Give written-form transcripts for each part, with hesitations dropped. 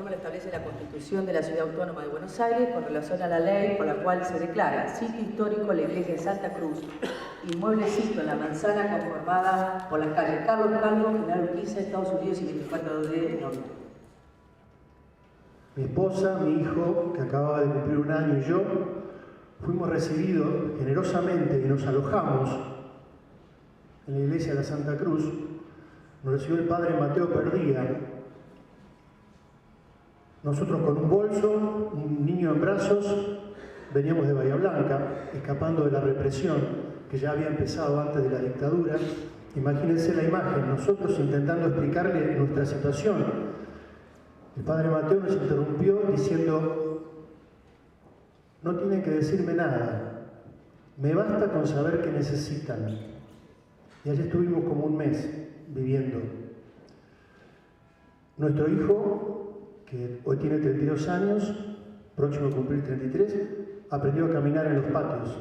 forma lo establece la Constitución de la Ciudad Autónoma de Buenos Aires con relación a la ley por la cual se declara sitio histórico la iglesia de Santa Cruz, inmueblecito en la manzana conformada por las calles Carlos Calvo, General Urquiza, Estados Unidos y 24 de noviembre. Mi esposa, mi hijo, que acababa de cumplir un año, y yo fuimos recibidos generosamente y nos alojamos en la iglesia de la Santa Cruz. Nos recibió el padre Mateo Perdía. Nosotros con un bolso, un niño en brazos, veníamos de Bahía Blanca, escapando de la represión que ya había empezado antes de la dictadura. Imagínense la imagen, nosotros intentando explicarle nuestra situación. El padre Mateo nos interrumpió diciendo: no tienen que decirme nada, me basta con saber que necesitan. Y allí estuvimos como un mes viviendo. Nuestro hijo, que hoy tiene 32 años, próximo a cumplir 33, aprendió a caminar en los patios.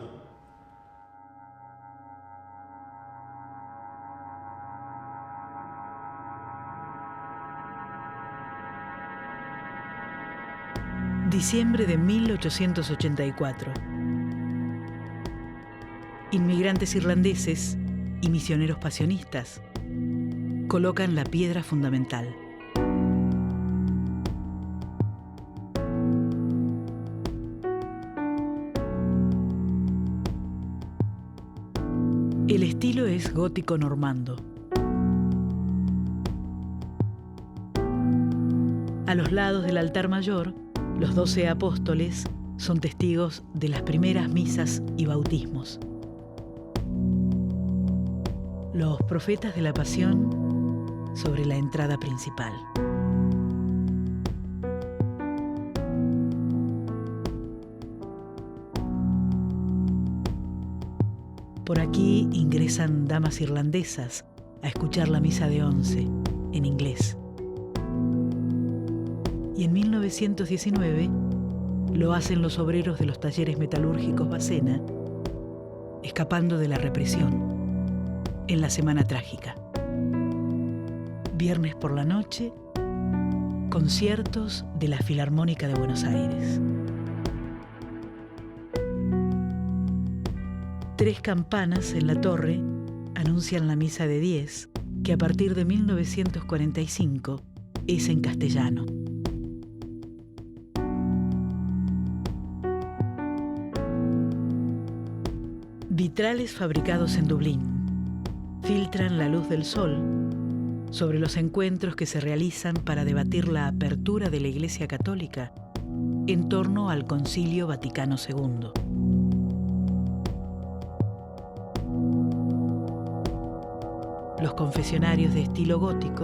Diciembre de 1884. Inmigrantes irlandeses y misioneros pasionistas colocan la piedra fundamental. El estilo es gótico normando. A los lados del altar mayor, los 12 apóstoles son testigos de las primeras misas y bautismos. Los profetas de la Pasión sobre la entrada principal. Por aquí ingresan damas irlandesas a escuchar la misa de 11 en inglés. Y en 1919 lo hacen los obreros de los talleres metalúrgicos Bacena, escapando de la represión en la Semana Trágica. Viernes por la noche, conciertos de la Filarmónica de Buenos Aires. 3 campanas en la torre anuncian la misa de 10, que a partir de 1945 es en castellano. Vitrales fabricados en Dublín filtran la luz del sol sobre los encuentros que se realizan para debatir la apertura de la Iglesia Católica en torno al Concilio Vaticano II. Los confesionarios de estilo gótico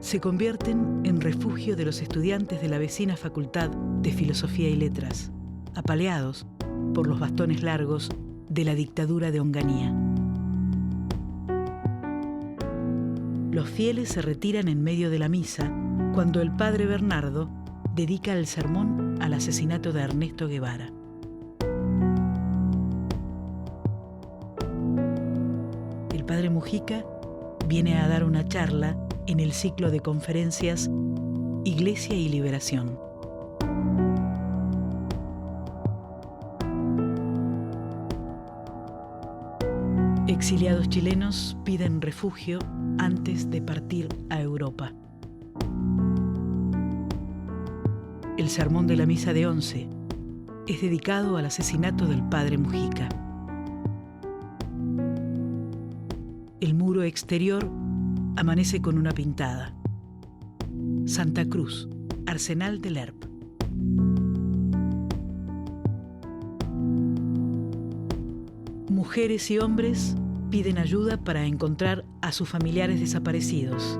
se convierten en refugio de los estudiantes de la vecina Facultad de Filosofía y Letras, apaleados por los bastones largos de la dictadura de Onganía. Los fieles se retiran en medio de la misa cuando el padre Bernardo dedica el sermón al asesinato de Ernesto Guevara. El padre Mujica viene a dar una charla en el ciclo de conferencias Iglesia y Liberación. Exiliados chilenos piden refugio antes de partir a Europa. El sermón de la misa de 11 es dedicado al asesinato del padre Mujica. El muro exterior amanece con una pintada: Santa Cruz, Arsenal de Lerp. Mujeres y hombres piden ayuda para encontrar a sus familiares desaparecidos.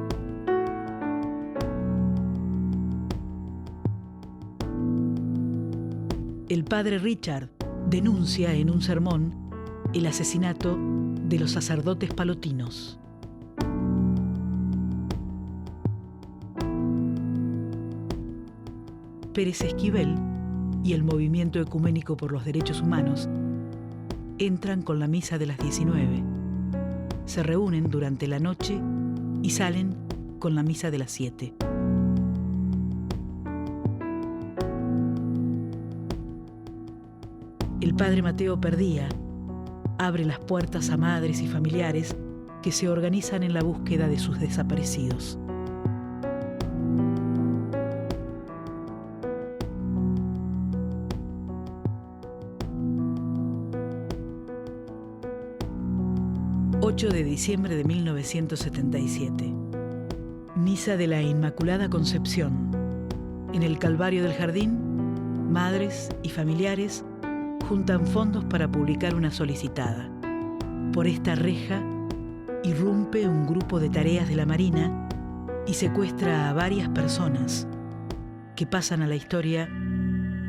El padre Richard denuncia en un sermón el asesinato de los sacerdotes palotinos. Pérez Esquivel y el Movimiento Ecuménico por los Derechos Humanos entran con la misa de las 19. Se reúnen durante la noche y salen con la misa de las 7. el padre Mateo Perdía abre las puertas a madres y familiares que se organizan en la búsqueda de sus desaparecidos. ...8 de diciembre de 1977... Misa de la Inmaculada Concepción. En el Calvario del Jardín, madres y familiares juntan fondos para publicar una solicitada. Por esta reja irrumpe un grupo de tareas de la Marina y secuestra a varias personas que pasan a la historia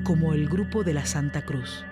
como el Grupo de la Santa Cruz.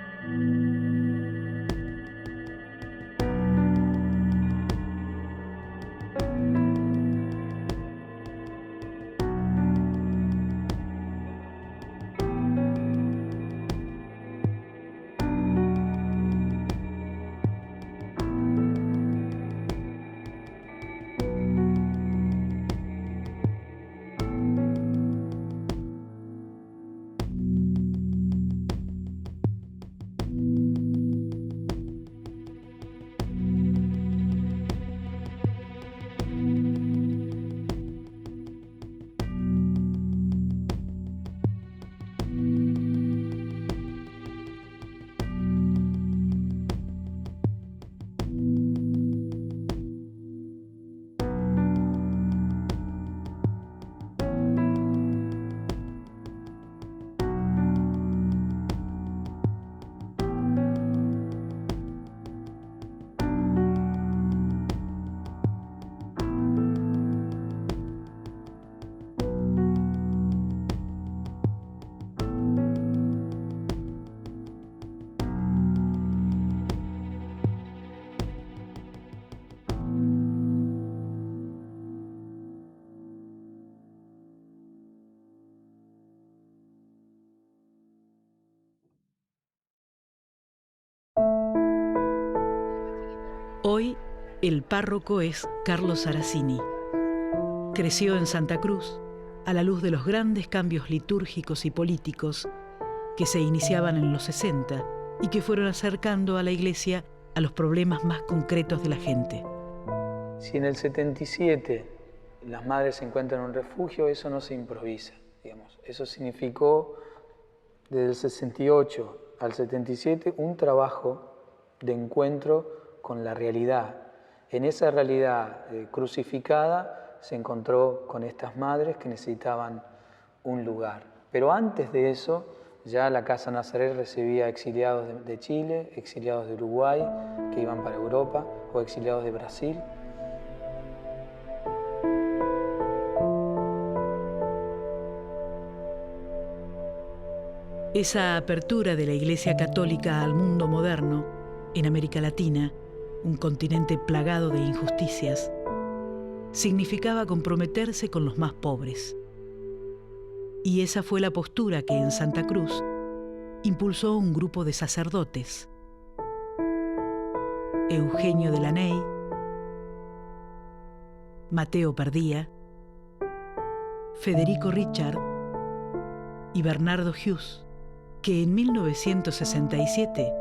Hoy, el párroco es Carlos Aracini. Creció en Santa Cruz, a la luz de los grandes cambios litúrgicos y políticos que se iniciaban en los 60 y que fueron acercando a la Iglesia a los problemas más concretos de la gente. Si en el 77 las madres se encuentran en un refugio, eso no se improvisa, digamos. Eso significó, desde el 68 al 77, un trabajo de encuentro con la realidad. En esa realidad crucificada se encontró con estas madres que necesitaban un lugar. Pero antes de eso, ya la Casa Nazaret recibía exiliados de Chile, exiliados de Uruguay, que iban para Europa, o exiliados de Brasil. Esa apertura de la Iglesia Católica al mundo moderno, en América Latina, un continente plagado de injusticias, significaba comprometerse con los más pobres. Y esa fue la postura que en Santa Cruz impulsó un grupo de sacerdotes: Eugenio de Laney, Mateo Perdía, Federico Richard y Bernardo Hughes, que en 1967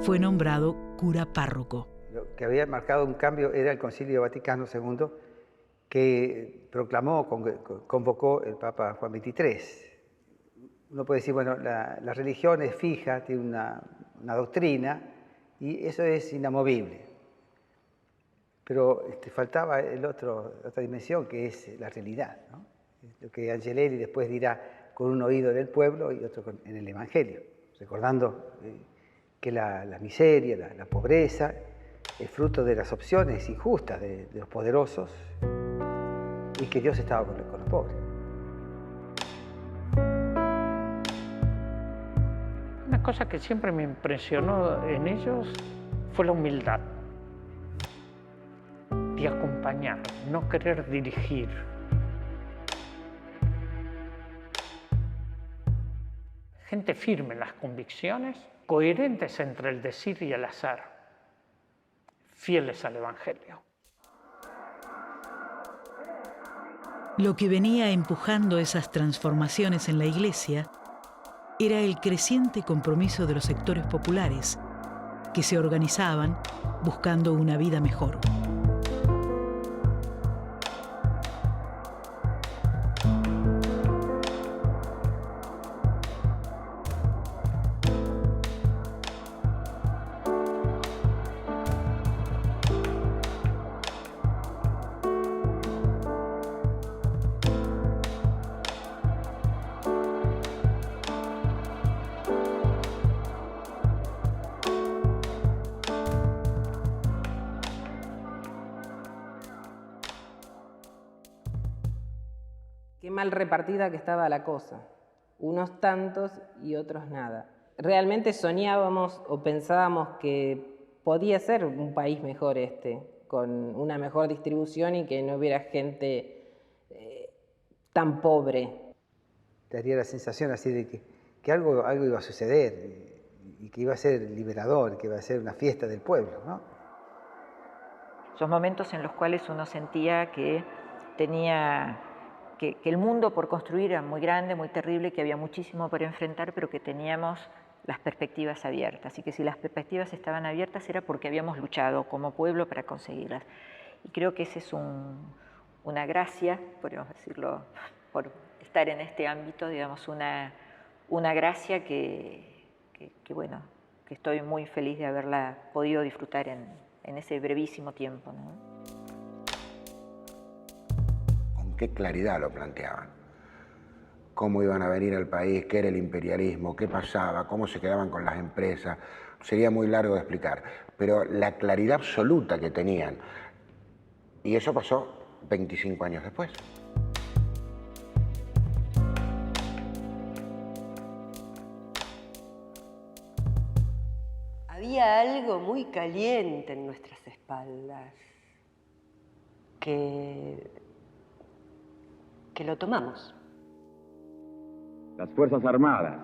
fue nombrado cura párroco. Lo que había marcado un cambio era el Concilio Vaticano II, que proclamó, convocó el Papa Juan XXIII. Uno puede decir, bueno, la religión es fija, tiene una doctrina, y eso es inamovible. Pero faltaba otra dimensión, que es la realidad, ¿no? Lo que Angelelli después dirá, con un oído en el pueblo y otro en el Evangelio, recordando que la miseria, la pobreza, es fruto de las opciones injustas de los poderosos, y que Dios estaba con los pobres. Una cosa que siempre me impresionó en ellos fue la humildad de acompañar, no querer dirigir. Gente firme en las convicciones, coherentes entre el decir y el hacer, fieles al Evangelio. Lo que venía empujando esas transformaciones en la Iglesia era el creciente compromiso de los sectores populares que se organizaban buscando una vida mejor. Qué mal repartida que estaba la cosa, unos tantos y otros nada. Realmente soñábamos o pensábamos que podía ser un país mejor con una mejor distribución y que no hubiera gente tan pobre. Te daría la sensación así de que algo iba a suceder y que iba a ser liberador, que iba a ser una fiesta del pueblo, ¿no? Son momentos en los cuales uno sentía que tenía que el mundo por construir era muy grande, muy terrible, que había muchísimo por enfrentar, pero que teníamos las perspectivas abiertas. Y que si las perspectivas estaban abiertas era porque habíamos luchado como pueblo para conseguirlas. Y creo que esa es una gracia, podríamos decirlo, por estar en este ámbito, digamos, una gracia que estoy muy feliz de haberla podido disfrutar en ese brevísimo tiempo, ¿no? Qué claridad lo planteaban. Cómo iban a venir al país, qué era el imperialismo, qué pasaba, cómo se quedaban con las empresas. Sería muy largo de explicar, pero la claridad absoluta que tenían. Y eso pasó 25 años después. Había algo muy caliente en nuestras espaldas que lo tomamos. Las Fuerzas Armadas,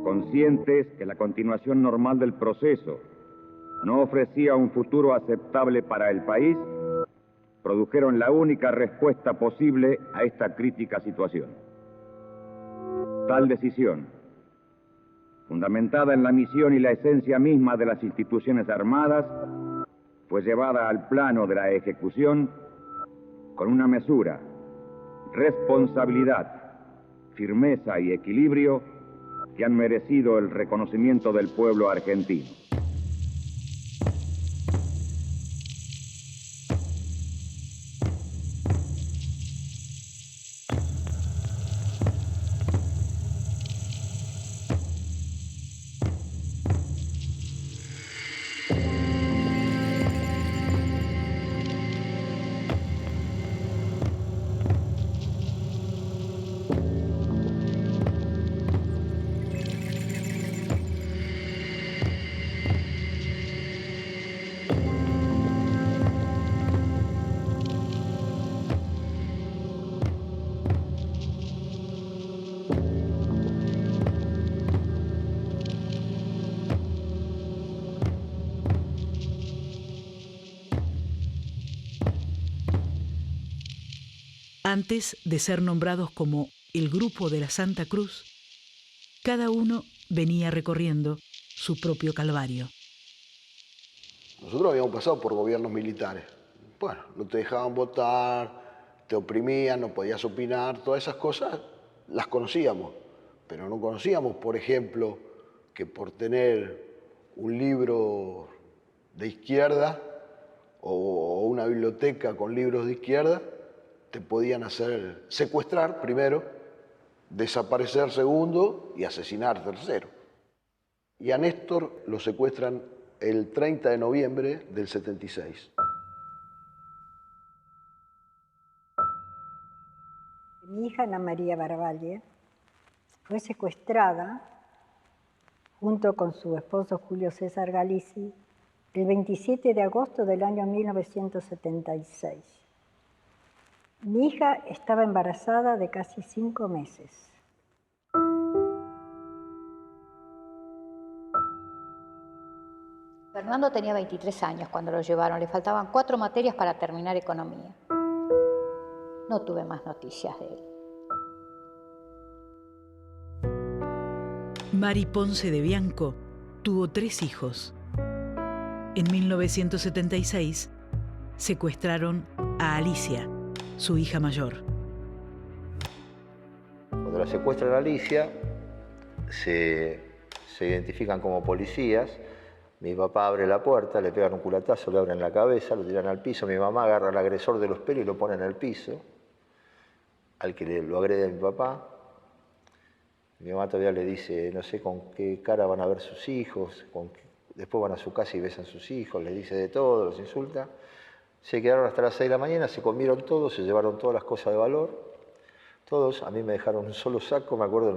conscientes que la continuación normal del proceso no ofrecía un futuro aceptable para el país, produjeron la única respuesta posible a esta crítica situación. Tal decisión, fundamentada en la misión y la esencia misma de las instituciones armadas, fue llevada al plano de la ejecución con una mesura, responsabilidad, firmeza y equilibrio que han merecido el reconocimiento del pueblo argentino. Antes de ser nombrados como el Grupo de la Santa Cruz, cada uno venía recorriendo su propio calvario. Nosotros habíamos pasado por gobiernos militares. Bueno, no te dejaban votar, te oprimían, no podías opinar, todas esas cosas las conocíamos, pero no conocíamos, por ejemplo, que por tener un libro de izquierda o una biblioteca con libros de izquierda, te podían hacer secuestrar primero, desaparecer segundo y asesinar tercero. Y a Néstor lo secuestran el 30 de noviembre del 76. Mi hija Ana María Barballe fue secuestrada junto con su esposo Julio César Galizzi el 27 de agosto del año 1976. Mi hija estaba embarazada de casi 5 meses. Fernando tenía 23 años cuando lo llevaron, le faltaban 4 materias para terminar economía. No tuve más noticias de él. Mari Ponce de Bianco tuvo 3 hijos. En 1976 secuestraron a Alicia, su hija mayor. Cuando la secuestran a Alicia, se identifican como policías. Mi papá abre la puerta, le pegan un culatazo, le abren la cabeza, lo tiran al piso. Mi mamá agarra al agresor de los pelos y lo pone en el piso, al que lo agrede a mi papá. Mi mamá todavía le dice, no sé con qué cara van a ver sus hijos, después van a su casa y besan a sus hijos, les dice de todo, los insulta. Se quedaron hasta las 6 de la mañana, se comieron todo, se llevaron todas las cosas de valor. Todos, a mí me dejaron un solo saco, me acuerdo,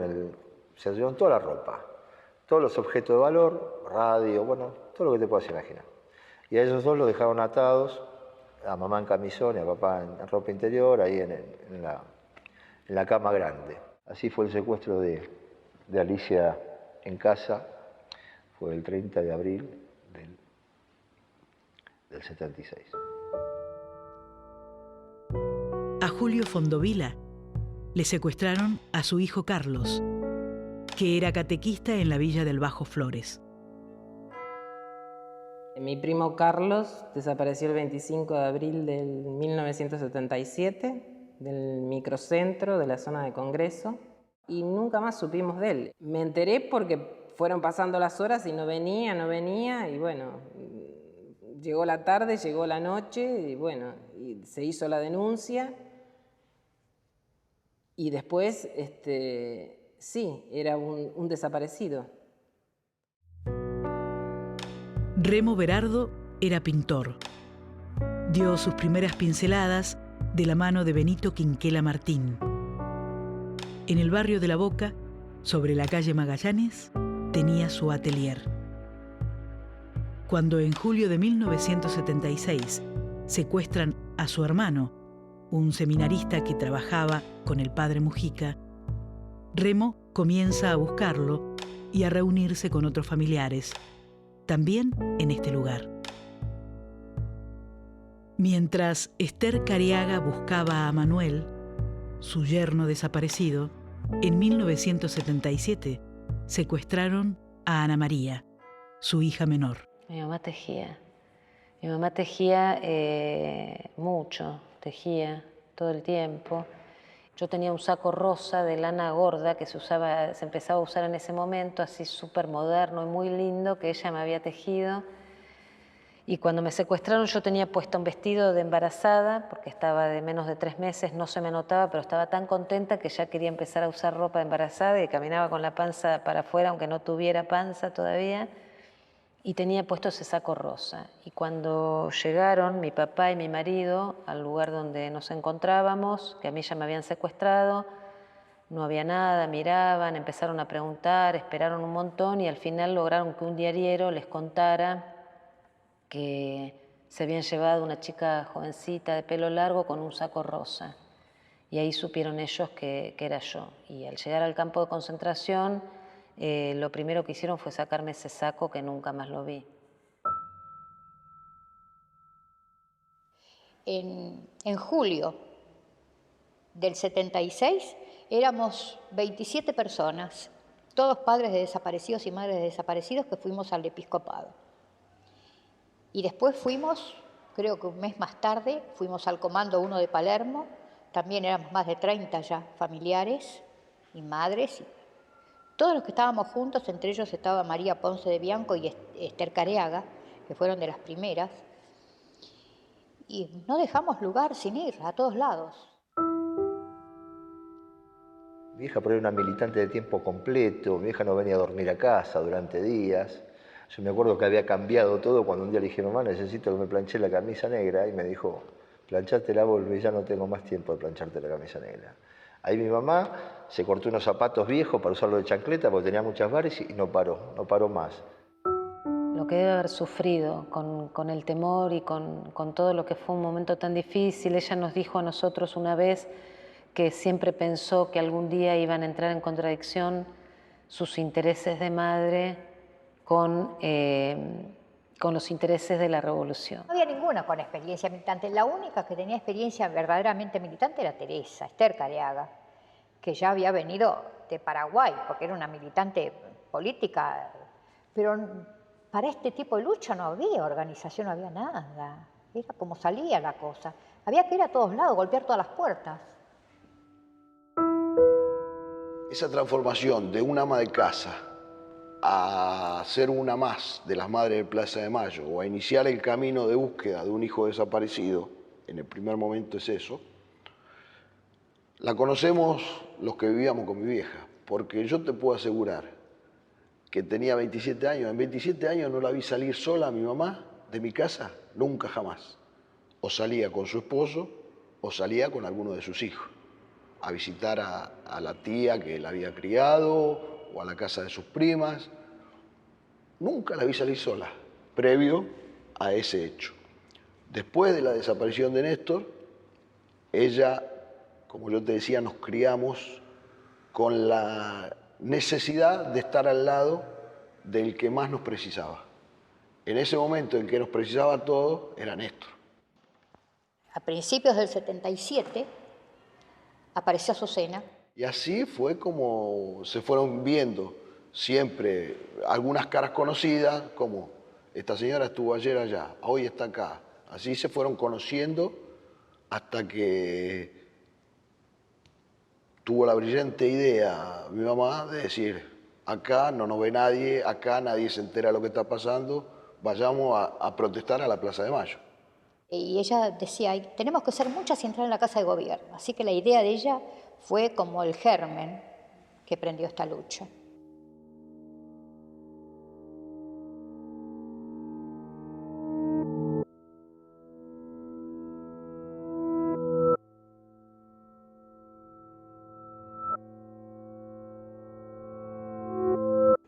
se llevaron toda la ropa, todos los objetos de valor, radio, bueno, todo lo que te puedas imaginar. Y a ellos dos los dejaron atados, a mamá en camisón y a papá en ropa interior, ahí en la cama grande. Así fue el secuestro de Alicia en casa, fue el 30 de abril del 76. A Julio Fondovila le secuestraron a su hijo Carlos, que era catequista en la villa del Bajo Flores. Mi primo Carlos desapareció el 25 de abril del 1977 del microcentro de la zona de Congreso y nunca más supimos de él. Me enteré porque fueron pasando las horas y no venía y bueno, llegó la tarde, llegó la noche y bueno, y se hizo la denuncia y después, sí, era un desaparecido. Remo Berardo era pintor. Dio sus primeras pinceladas de la mano de Benito Quinquela Martín. En el barrio de La Boca, sobre la calle Magallanes, tenía su atelier. Cuando en julio de 1976 secuestran a su hermano, un seminarista que trabajaba con el padre Mujica, Remo comienza a buscarlo y a reunirse con otros familiares, también en este lugar. Mientras Esther Careaga buscaba a Manuel, su yerno desaparecido, en 1977 secuestraron a Ana María, su hija menor. Mi mamá tejía. Mi mamá tejía mucho, tejía todo el tiempo. Yo tenía un saco rosa de lana gorda que se empezaba a usar en ese momento, así súper moderno y muy lindo, que ella me había tejido. Y cuando me secuestraron yo tenía puesto un vestido de embarazada, porque estaba de menos de 3 meses, no se me notaba, pero estaba tan contenta que ya quería empezar a usar ropa de embarazada y caminaba con la panza para afuera, aunque no tuviera panza todavía. Y tenía puesto ese saco rosa. Y cuando llegaron mi papá y mi marido al lugar donde nos encontrábamos, que a mí ya me habían secuestrado, no había nada, miraban, empezaron a preguntar, esperaron un montón y al final lograron que un diariero les contara que se habían llevado una chica jovencita de pelo largo con un saco rosa. Y ahí supieron ellos que era yo. Y al llegar al campo de concentración, lo primero que hicieron fue sacarme ese saco que nunca más lo vi. En julio del 76 éramos 27 personas, todos padres de desaparecidos y madres de desaparecidos que fuimos al episcopado. Y después fuimos, creo que un mes más tarde, fuimos al Comando 1 de Palermo, también éramos más de 30 ya familiares y madres. Todos los que estábamos juntos, entre ellos estaba María Ponce de Bianco y Esther Careaga, que fueron de las primeras, y no dejamos lugar sin ir a todos lados. Mi hija por ahí era una militante de tiempo completo, mi hija no venía a dormir a casa durante días. Yo me acuerdo que había cambiado todo cuando un día le dije, mamá, necesito que me planché la camisa negra, y me dijo, planchátela, volví, ya no tengo más tiempo de plancharte la camisa negra. Ahí mi mamá se cortó unos zapatos viejos para usarlo de chancleta porque tenía muchas varis y no paró más. Lo que debe haber sufrido con el temor y con todo lo que fue un momento tan difícil. Ella nos dijo a nosotros una vez que siempre pensó que algún día iban a entrar en contradicción sus intereses de madre con los intereses de la revolución. No había ninguna con experiencia militante. La única que tenía experiencia verdaderamente militante era Teresa, Esther Careaga, que ya había venido de Paraguay, porque era una militante política, pero para este tipo de lucha no había organización, no había nada. Era como salía la cosa. Había que ir a todos lados, golpear todas las puertas. Esa transformación de una ama de casa a ser una más de las madres de Plaza de Mayo o a iniciar el camino de búsqueda de un hijo desaparecido, en el primer momento es eso, la conocemos los que vivíamos con mi vieja, porque yo te puedo asegurar que tenía 27 años, en 27 años no la vi salir sola a mi mamá de mi casa, nunca jamás. O salía con su esposo o salía con alguno de sus hijos, a visitar a la tía que la había criado o a la casa de sus primas. Nunca la vi salir sola, previo a ese hecho. Después de la desaparición de Néstor, ella, como yo te decía, nos criamos con la necesidad de estar al lado del que más nos precisaba. En ese momento en que nos precisaba todo, era Néstor. A principios del 77 apareció Azucena. Y así fue como se fueron viendo siempre algunas caras conocidas, como esta señora estuvo ayer allá, hoy está acá. Así se fueron conociendo hasta que tuvo la brillante idea mi mamá de decir, acá no nos ve nadie, acá nadie se entera de lo que está pasando, vayamos a protestar a la Plaza de Mayo. Y ella decía, tenemos que ser muchas y entrar en la Casa de Gobierno. Así que la idea de ella fue como el germen que prendió esta lucha.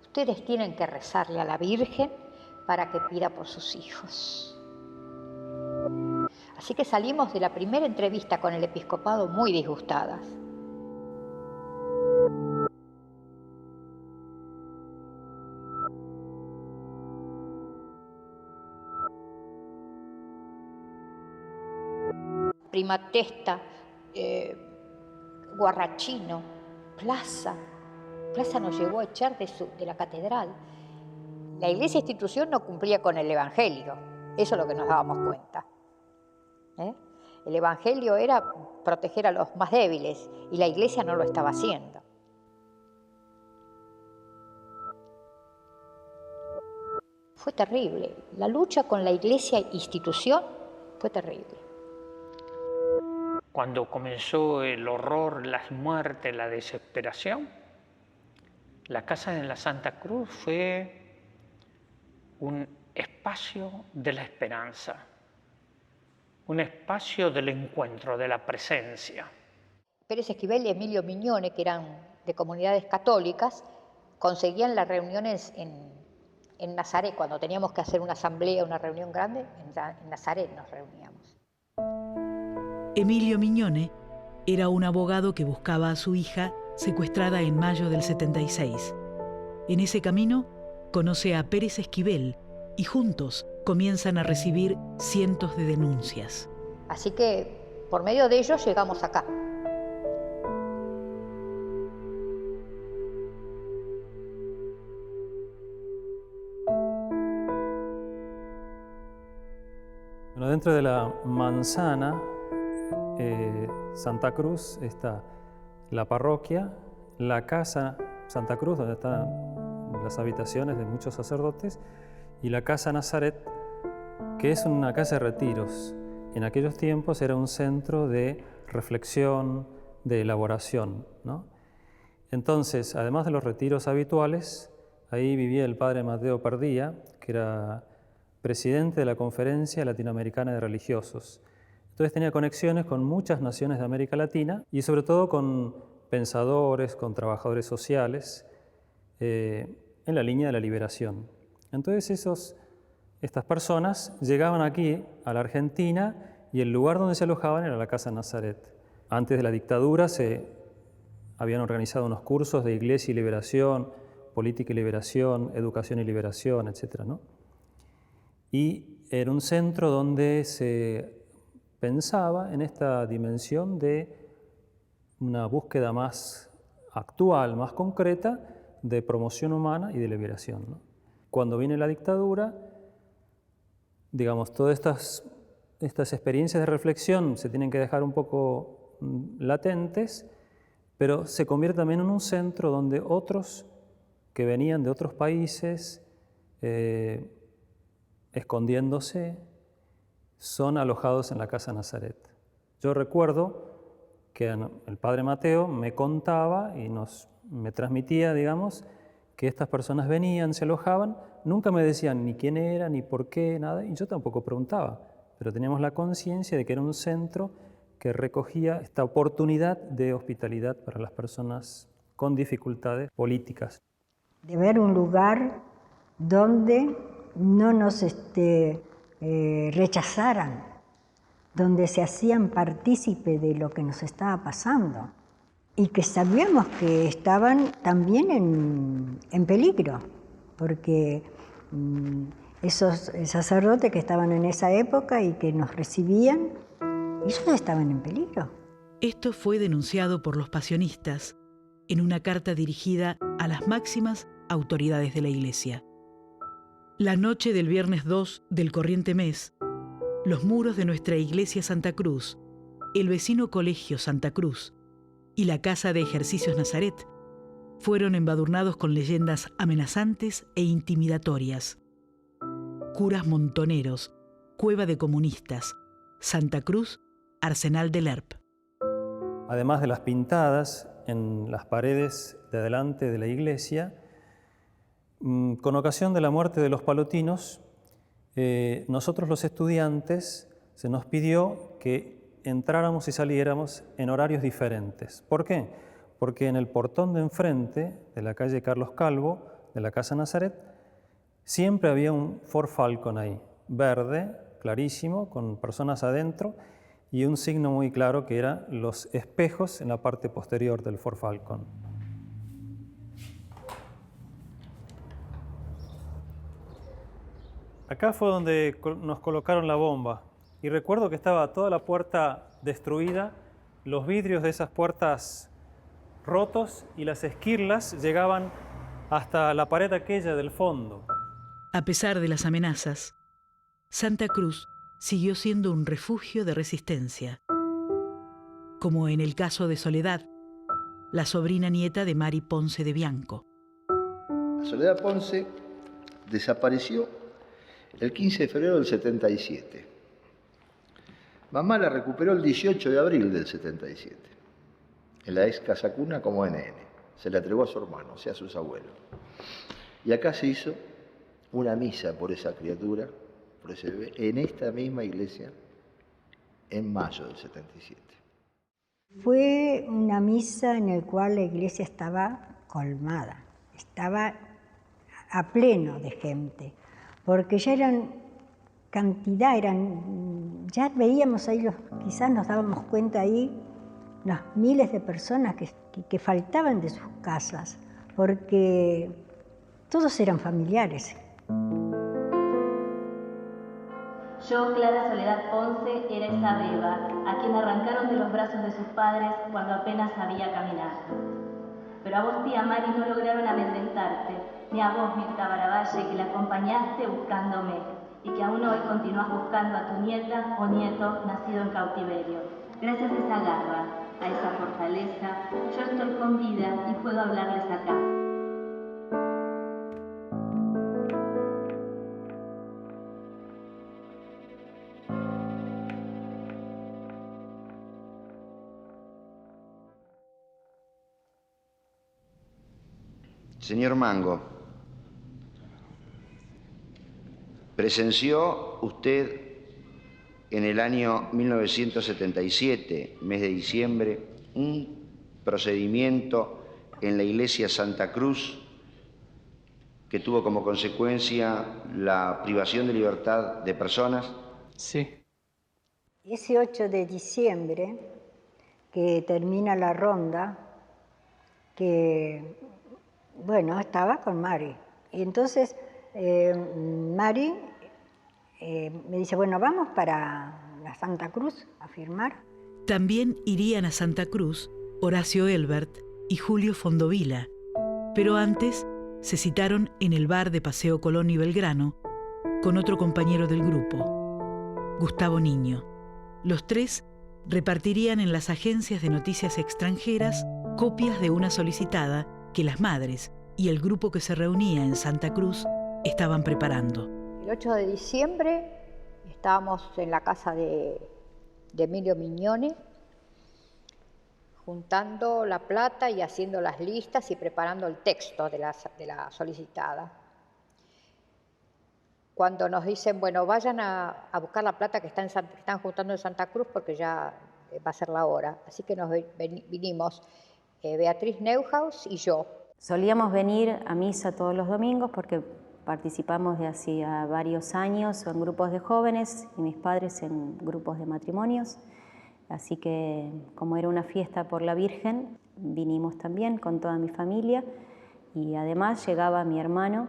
Ustedes tienen que rezarle a la Virgen para que pida por sus hijos. Así que salimos de la primera entrevista con el episcopado muy disgustadas. Prima Testa, Guarrachino, Plaza. Plaza nos llegó a echar de la catedral. La iglesia institución no cumplía con el evangelio. Eso es lo que nos dábamos cuenta. El evangelio era proteger a los más débiles y la iglesia no lo estaba haciendo. Fue terrible. La lucha con la iglesia institución fue terrible. Cuando comenzó el horror, las muertes, la desesperación, la Casa de la Santa Cruz fue un espacio de la esperanza, un espacio del encuentro, de la presencia. Pérez Esquivel y Emilio Miñone, que eran de comunidades católicas, conseguían las reuniones en Nazaret. Cuando teníamos que hacer una asamblea, una reunión grande, en Nazaret nos reuníamos. Emilio Miñone era un abogado que buscaba a su hija secuestrada en mayo del 76. En ese camino conoce a Pérez Esquivel y juntos comienzan a recibir cientos de denuncias. Así que por medio de ellos llegamos acá. Bueno, dentro de la manzana Santa Cruz está la parroquia, la casa Santa Cruz, donde están las habitaciones de muchos sacerdotes, y la casa Nazaret, que es una casa de retiros. En aquellos tiempos era un centro de reflexión, de elaboración, ¿no? Entonces, además de los retiros habituales, ahí vivía el padre Mateo Pardía, que era presidente de la Conferencia Latinoamericana de Religiosos. Entonces tenía conexiones con muchas naciones de América Latina y sobre todo con pensadores, con trabajadores sociales, en la línea de la liberación. Entonces estas personas llegaban aquí a la Argentina y el lugar donde se alojaban era la Casa Nazaret. Antes de la dictadura se habían organizado unos cursos de Iglesia y Liberación, Política y Liberación, Educación y Liberación, etc., ¿no? Y era un centro donde se pensaba en esta dimensión de una búsqueda más actual, más concreta, de promoción humana y de liberación, ¿no? Cuando viene la dictadura, digamos, todas estas experiencias de reflexión se tienen que dejar un poco latentes, pero se convierte también en un centro donde otros que venían de otros países, escondiéndose, son alojados en la Casa Nazaret. Yo recuerdo que el padre Mateo me contaba y me transmitía, digamos, que estas personas venían, se alojaban, nunca me decían ni quién era, ni por qué, nada, y yo tampoco preguntaba, pero teníamos la conciencia de que era un centro que recogía esta oportunidad de hospitalidad para las personas con dificultades políticas. De ver un lugar donde no nos rechazaran, donde se hacían partícipe de lo que nos estaba pasando y que sabíamos que estaban también en peligro, porque esos sacerdotes que estaban en esa época y que nos recibían, ellos estaban en peligro. Esto fue denunciado por los pasionistas en una carta dirigida a las máximas autoridades de la Iglesia. La noche del viernes 2 del corriente mes, los muros de nuestra iglesia Santa Cruz, el vecino colegio Santa Cruz y la casa de ejercicios Nazaret fueron embadurnados con leyendas amenazantes e intimidatorias. Curas montoneros, cueva de comunistas, Santa Cruz, Arsenal del ERP. Además de las pintadas en las paredes de adelante de la iglesia, con ocasión de la muerte de los palotinos, nosotros los estudiantes se nos pidió que entráramos y saliéramos en horarios diferentes. ¿Por qué? Porque en el portón de enfrente de la calle Carlos Calvo, de la Casa Nazaret, siempre había un Ford Falcon ahí, verde, clarísimo, con personas adentro, y un signo muy claro que eran los espejos en la parte posterior del Ford Falcon. Acá fue donde nos colocaron la bomba y recuerdo que estaba toda la puerta destruida, los vidrios de esas puertas rotos y las esquirlas llegaban hasta la pared aquella del fondo. A pesar de las amenazas, Santa Cruz siguió siendo un refugio de resistencia, como en el caso de Soledad, la sobrina nieta de Mari Ponce de Bianco. Soledad Ponce desapareció el 15 de febrero del 77. Mamá la recuperó el 18 de abril del 77, en la ex Casa Cuna como NN. Se la entregó a su hermano, o sea, a sus abuelos. Y acá se hizo una misa por esa criatura, por ese bebé, en esta misma iglesia, en mayo del 77. Fue una misa en la cual la iglesia estaba colmada, estaba a pleno de gente, porque ya eran cantidad, ya veíamos ahí, quizás nos dábamos cuenta ahí, los miles de personas que faltaban de sus casas, porque todos eran familiares. Yo, Clara Soledad Ponce, era esa beba, a quien arrancaron de los brazos de sus padres cuando apenas sabía caminar. Pero a vos, tía Mari, no lograron amedrentarte, ni a vos, Mirta Baravalle, que la acompañaste buscándome, y que aún hoy continúas buscando a tu nieta o nieto nacido en cautiverio. Gracias a esa garra, a esa fortaleza, yo estoy con vida y puedo hablarles acá. Señor Mango, presenció usted en el año 1977, mes de diciembre, un procedimiento en la iglesia Santa Cruz que tuvo como consecuencia la privación de libertad de personas. Sí. Ese 8 de diciembre, que termina la ronda, que bueno, estaba con Mari. Y entonces Mari me dice, bueno, vamos para la Santa Cruz a firmar. También irían a Santa Cruz Horacio Elbert y Julio Fondovila, Pero antes se citaron en el bar de Paseo Colón y Belgrano con otro compañero del grupo, Gustavo Niño. Los tres repartirían en las agencias de noticias extranjeras copias de una solicitada que las madres y el grupo que se reunía en Santa Cruz estaban preparando. El 8 de diciembre estábamos en la casa de Emilio Mignone, juntando la plata y haciendo las listas y preparando el texto de la solicitada. Cuando nos dicen, bueno, vayan a buscar la plata que están juntando en Santa Cruz porque ya va a ser la hora. Así que nos vinimos Beatriz Neuhaus y yo. Solíamos venir a misa todos los domingos porque participamos de hacía varios años en grupos de jóvenes y mis padres en grupos de matrimonios. Así que, como era una fiesta por la Virgen, vinimos también con toda mi familia y además llegaba mi hermano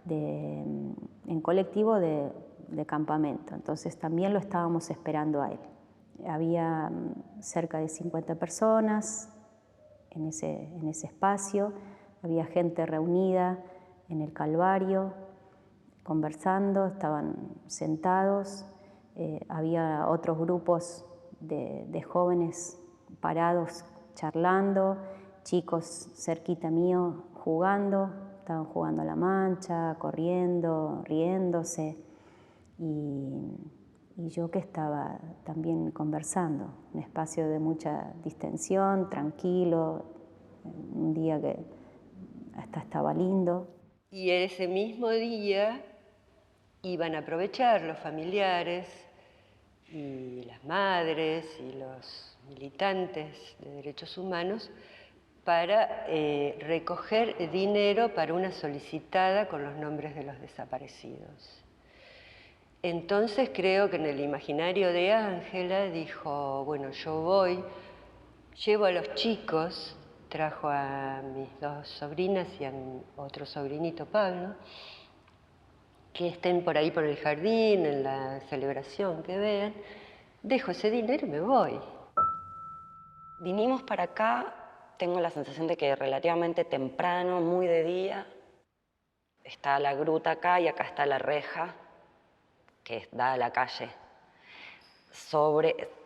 en colectivo de campamento. Entonces también lo estábamos esperando a él. Había cerca de 50 personas en ese espacio, había gente reunida en el Calvario, conversando, estaban sentados, había otros grupos de jóvenes parados charlando, chicos cerquita mío jugando, estaban jugando a la mancha, corriendo, riéndose, y yo que estaba también conversando, un espacio de mucha distensión, tranquilo, un día que hasta estaba lindo. Y ese mismo día iban a aprovechar los familiares y las madres y los militantes de derechos humanos para recoger dinero para una solicitada con los nombres de los desaparecidos. Entonces creo que en el imaginario de Ángela dijo, bueno, yo voy, llevo a los chicos, trajo a mis dos sobrinas y a mi otro sobrinito Pablo, que estén por ahí por el jardín, en la celebración que vean, dejo ese dinero y me voy. Vinimos para acá, tengo la sensación de que relativamente temprano, muy de día, está la gruta acá y acá está la reja, que da a la calle.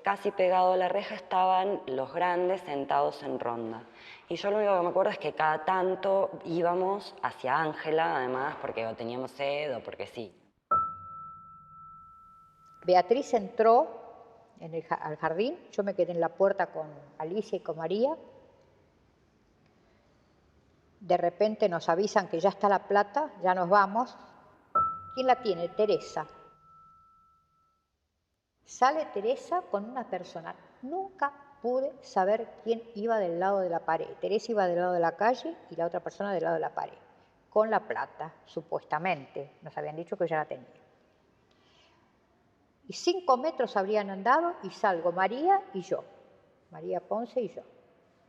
Casi pegado a la reja estaban los grandes sentados en ronda. Y yo lo único que me acuerdo es que cada tanto íbamos hacia Ángela, además, porque o teníamos sed o porque sí. Beatriz entró al jardín, yo me quedé en la puerta con Alicia y con María. De repente nos avisan que ya está la plata, ya nos vamos. ¿Quién la tiene? Teresa. Sale Teresa con una persona. Nunca pude saber quién iba del lado de la pared. Teresa iba del lado de la calle y la otra persona del lado de la pared. Con la plata, supuestamente. Nos habían dicho que ya la tenía. Y 5 metros habrían andado y salgo María y yo. María Ponce y yo.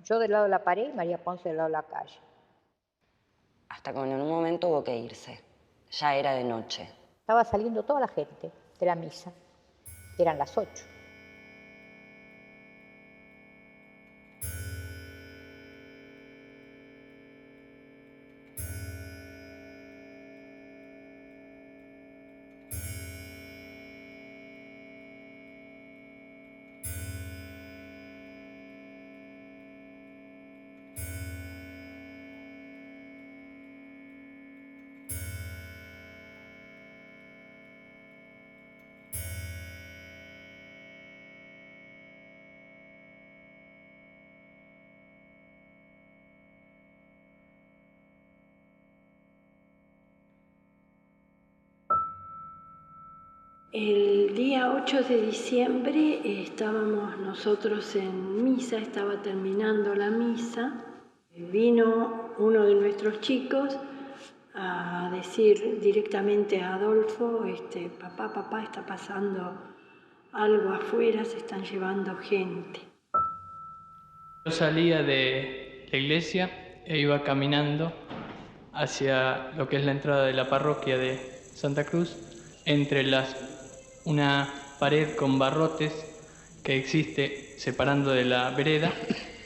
Yo del lado de la pared y María Ponce del lado de la calle. Hasta que en un momento hubo que irse. Ya era de noche. Estaba saliendo toda la gente de la misa. Eran las 8. El día 8 de diciembre estábamos nosotros en misa, estaba terminando la misa. Vino uno de nuestros chicos a decir directamente a Adolfo, papá, está pasando algo afuera, se están llevando gente. Yo salía de la iglesia e iba caminando hacia lo que es la entrada de la parroquia de Santa Cruz, entre una pared con barrotes que existe separando de la vereda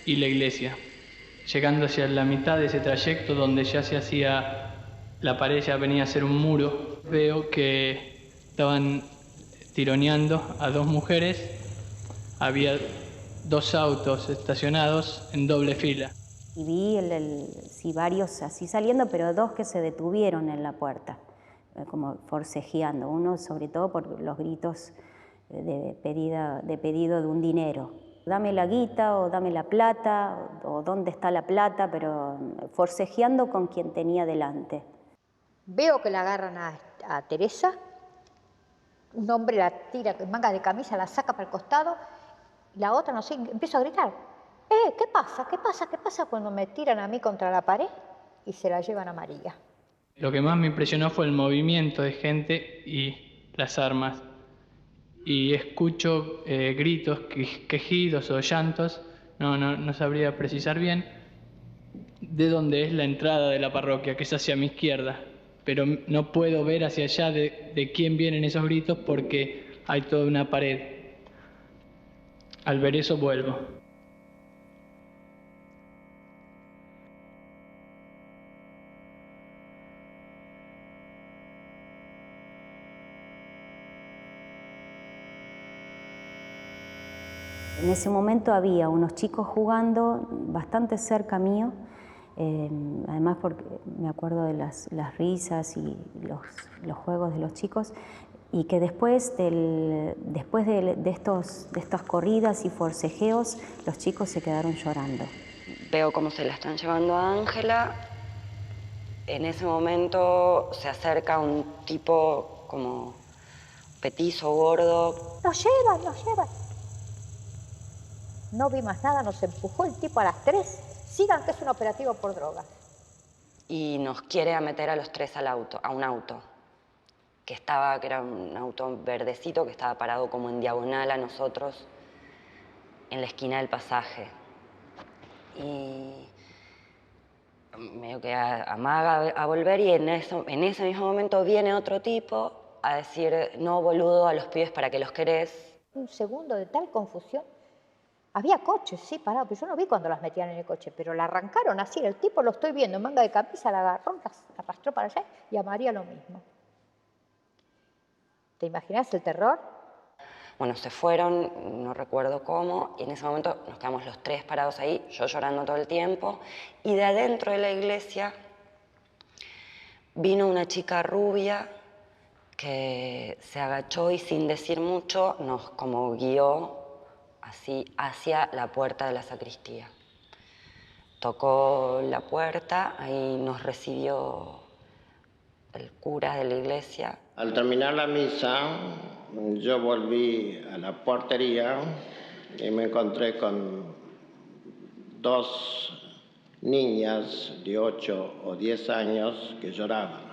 y la iglesia. llegando hacia la mitad de ese trayecto donde ya se hacía, la pared ya venía a ser un muro, veo que estaban tironeando a dos mujeres, había dos autos estacionados en doble fila. Y vi sí, varios así saliendo, pero dos que se detuvieron en la puerta, como forcejeando. Uno sobre todo por los gritos de pedido de un dinero. Dame la guita o dame la plata o dónde está la plata, pero forcejeando con quien tenía delante. Veo que la agarran a Teresa, un hombre la tira con manga de camisa, la saca para el costado, y la otra, no sé, empiezo a gritar. ¿Qué pasa? ¿Qué pasa? ¿Qué pasa cuando me tiran a mí contra la pared y se la llevan a María? Lo que más me impresionó fue el movimiento de gente y las armas. Y escucho gritos, quejidos o llantos, no sabría precisar bien de dónde es la entrada de la parroquia, que es hacia mi izquierda. Pero no puedo ver hacia allá de quién vienen esos gritos porque hay toda una pared. Al ver eso vuelvo. En ese momento había unos chicos jugando bastante cerca mío, además porque me acuerdo de las risas y los juegos de los chicos, y que después de estas corridas y forcejeos, los chicos se quedaron llorando. Veo cómo se la están llevando a Ángela. En ese momento se acerca un tipo como petizo, gordo. ¡Nos llevan, nos llevan! No vi más nada, nos empujó el tipo a las 3. Sigan que es un operativo por drogas. Y nos quiere meter a los 3 a un auto. Que era un auto verdecito que estaba parado como en diagonal a nosotros en la esquina del pasaje. Y medio que amaga a volver y en ese mismo momento viene otro tipo a decir, no, boludo, a los pibes para que los querés. Un segundo de tal confusión. Había coches, sí, parados, pero yo no vi cuando las metían en el coche, pero la arrancaron así, el tipo lo estoy viendo en manga de camisa, la agarró, la arrastró para allá y a María lo mismo. ¿Te imaginas el terror? Bueno, se fueron, no recuerdo cómo, y en ese momento nos quedamos los 3 parados ahí, yo llorando todo el tiempo, y de adentro de la iglesia vino una chica rubia que se agachó y sin decir mucho nos como guió así hacia la puerta de la sacristía. Tocó la puerta, ahí nos recibió el cura de la iglesia. Al terminar la misa, yo volví a la portería y me encontré con 2 niñas de 8 o 10 años que lloraban.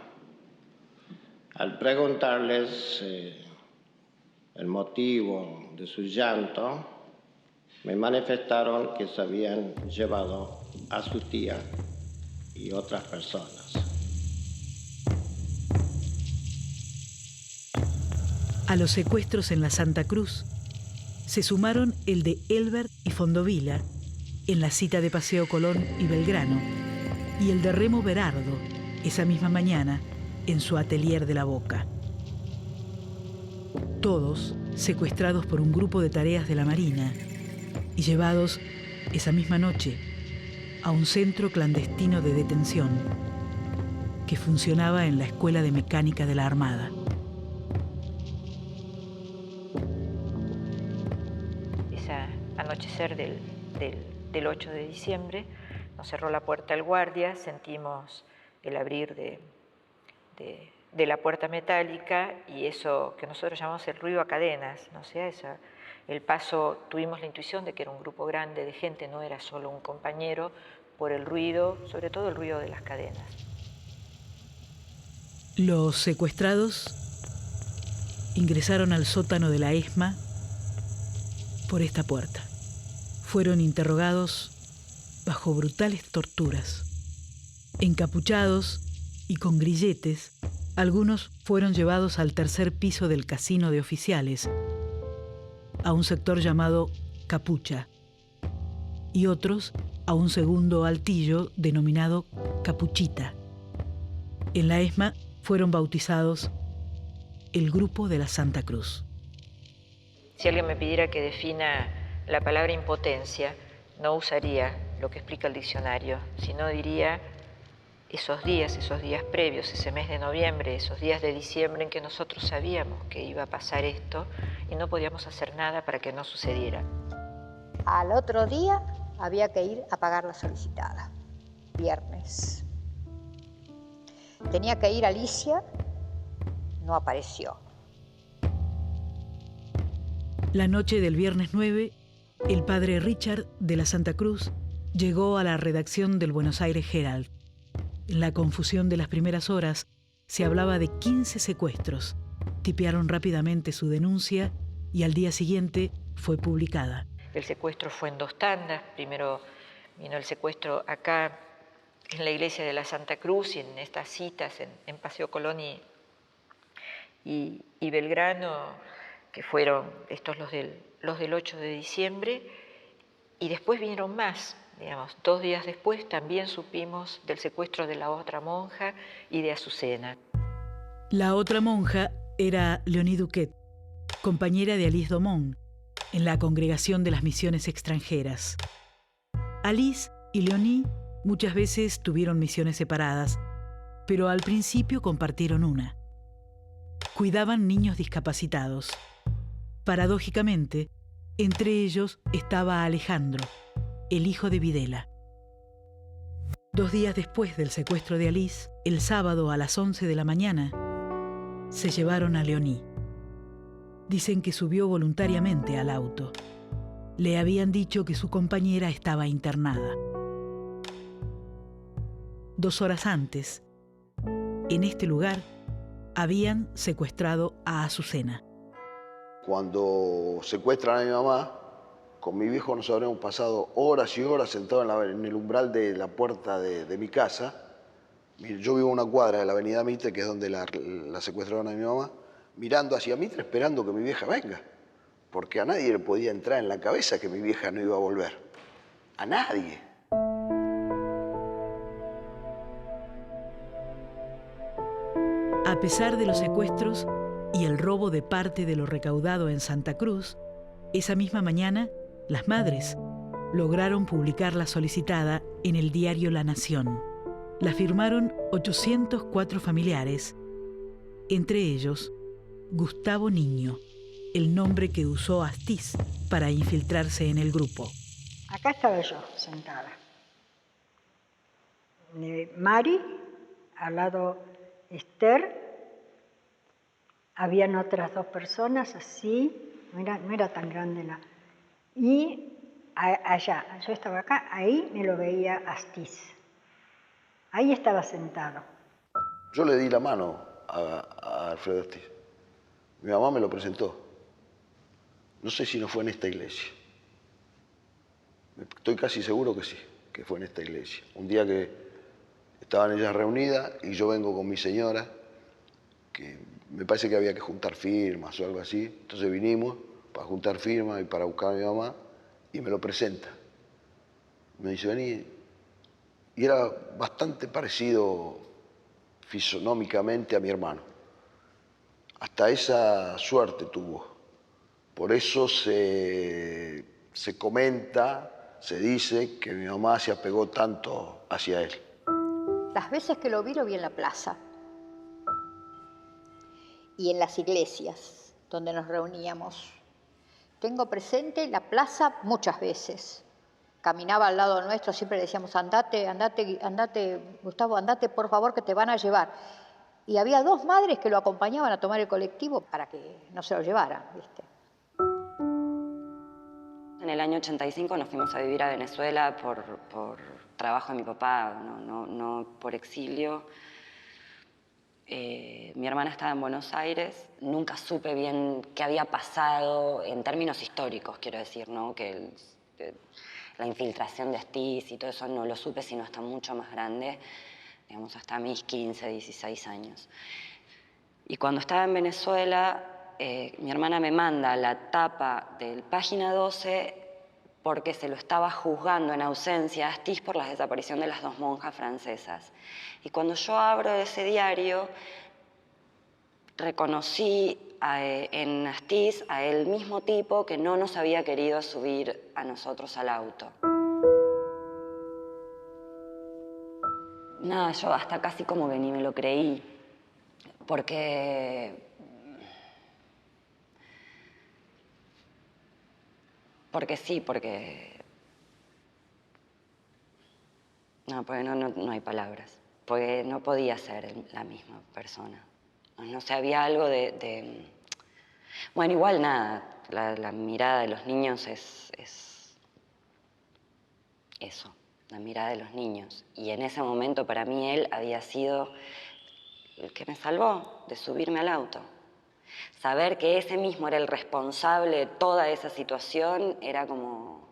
Al preguntarles el motivo de su llanto, me manifestaron que se habían llevado a su tía y otras personas. A los secuestros en la Santa Cruz se sumaron el de Elbert y Fondovila en la cita de Paseo Colón y Belgrano y el de Remo Berardo esa misma mañana en su atelier de La Boca. Todos secuestrados por un grupo de tareas de la Marina y llevados esa misma noche a un centro clandestino de detención que funcionaba en la Escuela de Mecánica de la Armada. Anochecer del 8 de diciembre, nos cerró la puerta el guardia, sentimos el abrir de la puerta metálica y eso que nosotros llamamos el ruido a cadenas, ¿no? O sea, el paso, tuvimos la intuición de que era un grupo grande de gente, no era solo un compañero, por el ruido, sobre todo el ruido de las cadenas. Los secuestrados ingresaron al sótano de la ESMA por esta puerta. Fueron interrogados bajo brutales torturas. Encapuchados y con grilletes, algunos fueron llevados al tercer piso del casino de oficiales, a un sector llamado Capucha, y otros a un segundo altillo denominado Capuchita. En la ESMA fueron bautizados el Grupo de la Santa Cruz. Si alguien me pidiera que defina la palabra impotencia, no usaría lo que explica el diccionario, sino diría esos días previos, ese mes de noviembre, esos días de diciembre en que nosotros sabíamos que iba a pasar esto y no podíamos hacer nada para que no sucediera. Al otro día había que ir a pagar la solicitada, viernes. Tenía que ir Alicia, no apareció. La noche del viernes 9, el padre Richard de la Santa Cruz llegó a la redacción del Buenos Aires Herald. En la confusión de las primeras horas se hablaba de 15 secuestros. Tipearon rápidamente su denuncia y al día siguiente fue publicada. El secuestro fue en 2 tandas. Primero vino el secuestro acá en la iglesia de la Santa Cruz y en estas citas en Paseo Colón y Belgrano, que fueron estos los del 8 de diciembre, y después vinieron más. Digamos, 2 días después también supimos del secuestro de la otra monja y de Azucena. La otra monja era Leonie Duquet, compañera de Alice Domon, en la Congregación de las Misiones Extranjeras. Alice y Leonie muchas veces tuvieron misiones separadas, pero al principio compartieron una. Cuidaban niños discapacitados. Paradójicamente, entre ellos estaba Alejandro, el hijo de Videla. 2 días después del secuestro de Alice, el sábado a las 11 de la mañana, se llevaron a Leonie. Dicen que subió voluntariamente al auto. Le habían dicho que su compañera estaba internada. 2 horas antes, en este lugar, habían secuestrado a Azucena. Cuando secuestran a mi mamá, con mi viejo nos habremos pasado horas y horas sentados en el umbral de la puerta de mi casa. Yo vivo en una cuadra de la avenida Mitre, que es donde la secuestraron a mi mamá, mirando hacia Mitre esperando que mi vieja venga. Porque a nadie le podía entrar en la cabeza que mi vieja no iba a volver. A nadie. A pesar de los secuestros y el robo de parte de lo recaudado en Santa Cruz, esa misma mañana, las madres lograron publicar la solicitada en el diario La Nación. La firmaron 804 familiares, entre ellos Gustavo Niño, el nombre que usó Astiz para infiltrarse en el grupo. Acá estaba yo, sentada. Mari, al lado Esther, habían otras 2 personas así, no era tan grande la... Y allá, yo estaba acá, ahí me lo veía Astiz. Ahí estaba sentado. Yo le di la mano a Alfredo Astiz. Mi mamá me lo presentó. No sé si no fue en esta iglesia. Estoy casi seguro que sí, que fue en esta iglesia. Un día que estaban ellas reunidas y yo vengo con mi señora, que me parece que había que juntar firmas o algo así. Entonces vinimos para juntar firmas y para buscar a mi mamá y me lo presenta. Me dice, vení. Y era bastante parecido fisonómicamente a mi hermano. Hasta esa suerte tuvo. Por eso se comenta, se dice que mi mamá se apegó tanto hacia él. Las veces que lo vi en la plaza y en las iglesias donde nos reuníamos. Tengo presente la plaza muchas veces. Caminaba al lado nuestro, siempre le decíamos, andate, Gustavo, andate por favor que te van a llevar. Y había 2 madres que lo acompañaban a tomar el colectivo para que no se lo llevaran, ¿viste? En el año 85 nos fuimos a vivir a Venezuela por trabajo de mi papá, no por exilio. Mi hermana estaba en Buenos Aires. Nunca supe bien qué había pasado en términos históricos, quiero decir, ¿no? Que la infiltración de Astiz y todo eso no lo supe sino hasta mucho más grande, digamos hasta mis 15, 16 años. Y cuando estaba en Venezuela, mi hermana me manda la tapa del Página 12 porque se lo estaba juzgando en ausencia a Astiz por la desaparición de las 2 monjas francesas. Y cuando yo abro ese diario, reconocí en Astiz a el mismo tipo que no nos había querido subir a nosotros al auto. Nada, yo hasta casi como que ni me lo creí, porque sí, porque no hay palabras, porque no podía ser la misma persona. No sé, había algo de... Bueno, igual nada, la mirada de los niños es eso, la mirada de los niños. Y en ese momento para mí él había sido el que me salvó de subirme al auto. Saber que ese mismo era el responsable de toda esa situación era como...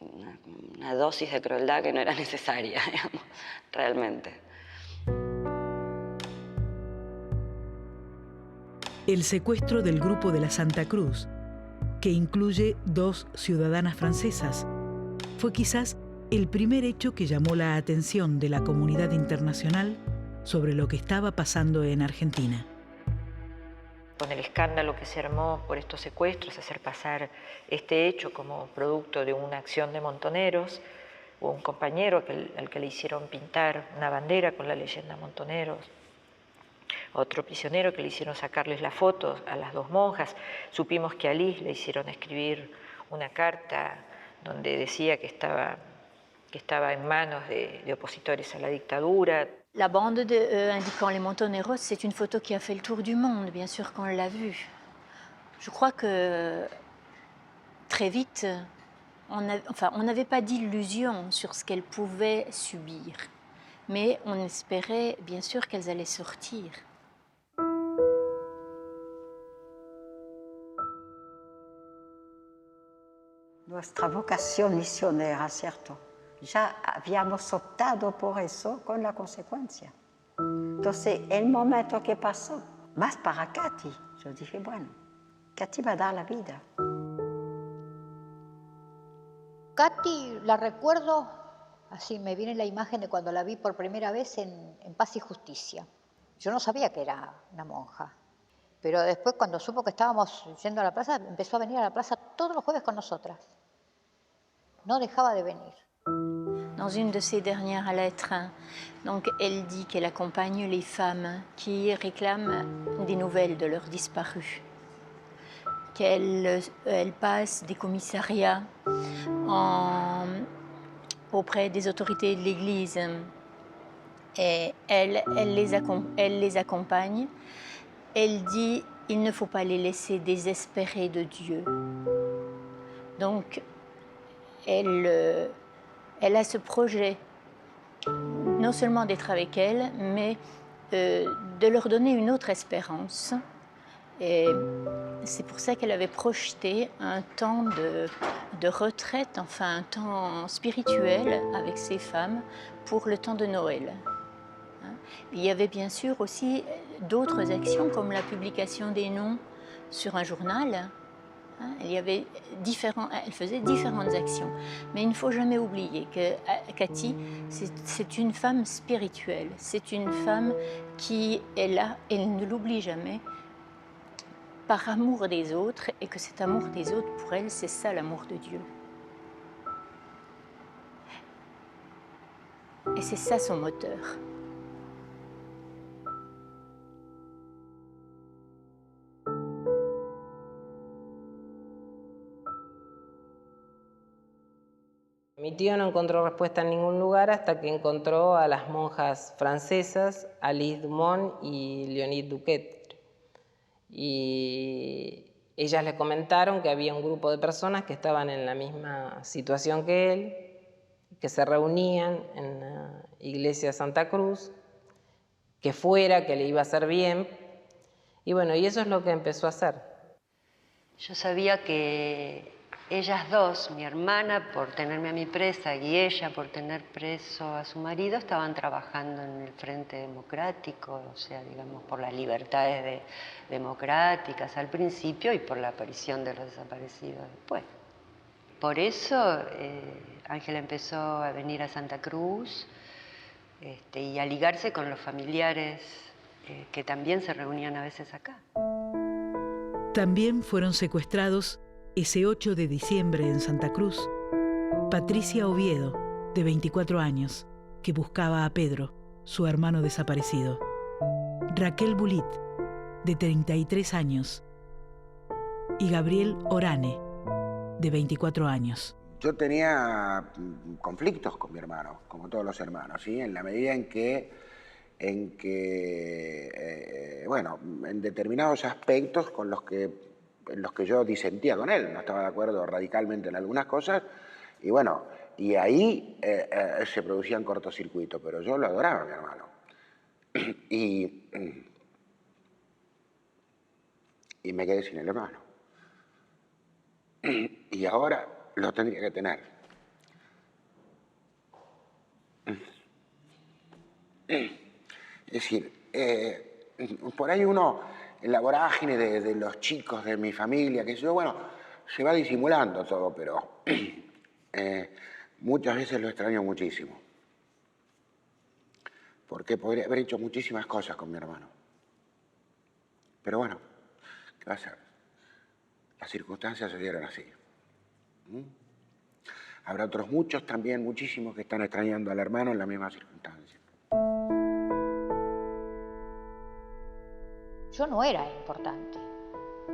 una dosis de crueldad que no era necesaria, digamos, realmente. El secuestro del grupo de la Santa Cruz, que incluye 2 ciudadanas francesas, fue quizás el primer hecho que llamó la atención de la comunidad internacional sobre lo que estaba pasando en Argentina. Con el escándalo que se armó por estos secuestros, hacer pasar este hecho como producto de una acción de montoneros, hubo un compañero al que le hicieron pintar una bandera con la leyenda Montoneros, otro prisionero que le hicieron sacarles las fotos a las 2 monjas. Supimos que a Liz le hicieron escribir una carta donde decía que estaba en manos de opositores a la dictadura. La bande indiquant les Montoneros, c'est une photo qui a fait le tour du monde, bien sûr qu'on l'a vue. Je crois que très vite, on n'avait pas d'illusion sur ce qu'elles pouvaient subir, mais on espérait bien sûr qu'elles allaient sortir. Nuestra vocación misionera, ¿cierto? Ya habíamos optado por eso con la consecuencia. Entonces, el momento que pasó, más para Katy, yo dije, bueno, Katy va a dar la vida. Katy la recuerdo, así me viene la imagen de cuando la vi por primera vez en Paz y Justicia. Yo no sabía que era una monja, pero después cuando supo que estábamos yendo a la plaza, empezó a venir a la plaza todos los jueves con nosotras. No dejaba de venir. Dans une de ses dernières lettres, donc elle dit qu'elle accompagne les femmes qui réclament des nouvelles de leurs disparus, qu'elle passe des commissariats auprès des autorités de l'Église et elle les accompagne. Elle dit il ne faut pas les laisser désespérer de Dieu. Donc elle a ce projet, non seulement d'être avec elles, mais de leur donner une autre espérance. Et c'est pour ça qu'elle avait projeté un temps de retraite, enfin un temps spirituel avec ces femmes pour le temps de Noël. Il y avait bien sûr aussi d'autres actions comme la publication des noms sur un journal. Elle faisait différentes actions. Mais il ne faut jamais oublier que Katy, c'est une femme spirituelle. C'est une femme qui est là, elle ne l'oublie jamais, par amour des autres, et que cet amour des autres, pour elle, c'est ça l'amour de Dieu. Et c'est ça son moteur. Mi tío no encontró respuesta en ningún lugar hasta que encontró a las monjas francesas, Alice Dumont y Léonie Duquet. Y ellas le comentaron que había un grupo de personas que estaban en la misma situación que él, que se reunían en la iglesia Santa Cruz, que fuera, que le iba a hacer bien. Y bueno, y eso es lo que empezó a hacer. Yo sabía que Ellas dos, mi hermana por tenerme a mí presa y ella por tener preso a su marido, estaban trabajando en el Frente Democrático, o sea, digamos, por las libertades democráticas al principio y por la aparición de los desaparecidos después. Por eso Ángela empezó a venir a Santa Cruz y a ligarse con los familiares que también se reunían a veces acá. También fueron secuestrados ese 8 de diciembre en Santa Cruz Patricia Oviedo, de 24 años, que buscaba a Pedro, su hermano desaparecido. Raquel Bulit, de 33 años. Y Gabriel Orane, de 24 años. Yo tenía conflictos con mi hermano, como todos los hermanos, ¿sí? En la medida en que bueno, en determinados aspectos en los que yo disentía con él, no estaba de acuerdo radicalmente en algunas cosas, y bueno, y ahí se producían cortocircuitos, pero yo lo adoraba a mi hermano. Y me quedé sin el hermano. Y ahora lo tendría que tener. Es decir, por ahí uno, en la vorágine de los chicos de mi familia, que yo, bueno, se va disimulando todo, pero muchas veces lo extraño muchísimo. Porque podría haber hecho muchísimas cosas con mi hermano. Pero bueno, ¿qué va a ser? Las circunstancias se dieron así. Habrá otros muchos también, muchísimos, que están extrañando al hermano en la misma circunstancia. Yo no era importante.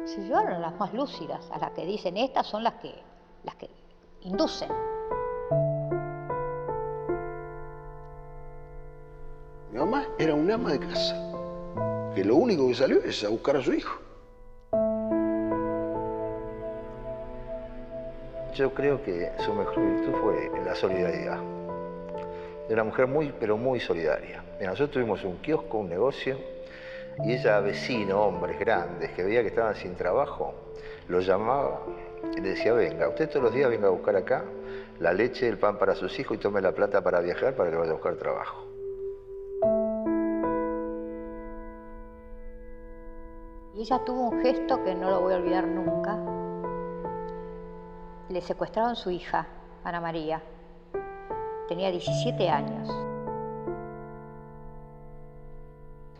Si yo eran las más lúcidas, a las que dicen estas son las que inducen. Mi mamá era un ama de casa, que lo único que salió es a buscar a su hijo. Yo creo que su mejor virtud fue la solidaridad. Era una mujer muy, pero muy solidaria. Mira, nosotros tuvimos un kiosco, un negocio, y ella, vecino, hombres grandes, que veía que estaban sin trabajo, los llamaba y le decía, venga, usted todos los días venga a buscar acá la leche, el pan para sus hijos y tome la plata para viajar para que vaya a buscar trabajo. Y ella tuvo un gesto que no lo voy a olvidar nunca. Le secuestraron su hija, Ana María. Tenía 17 años.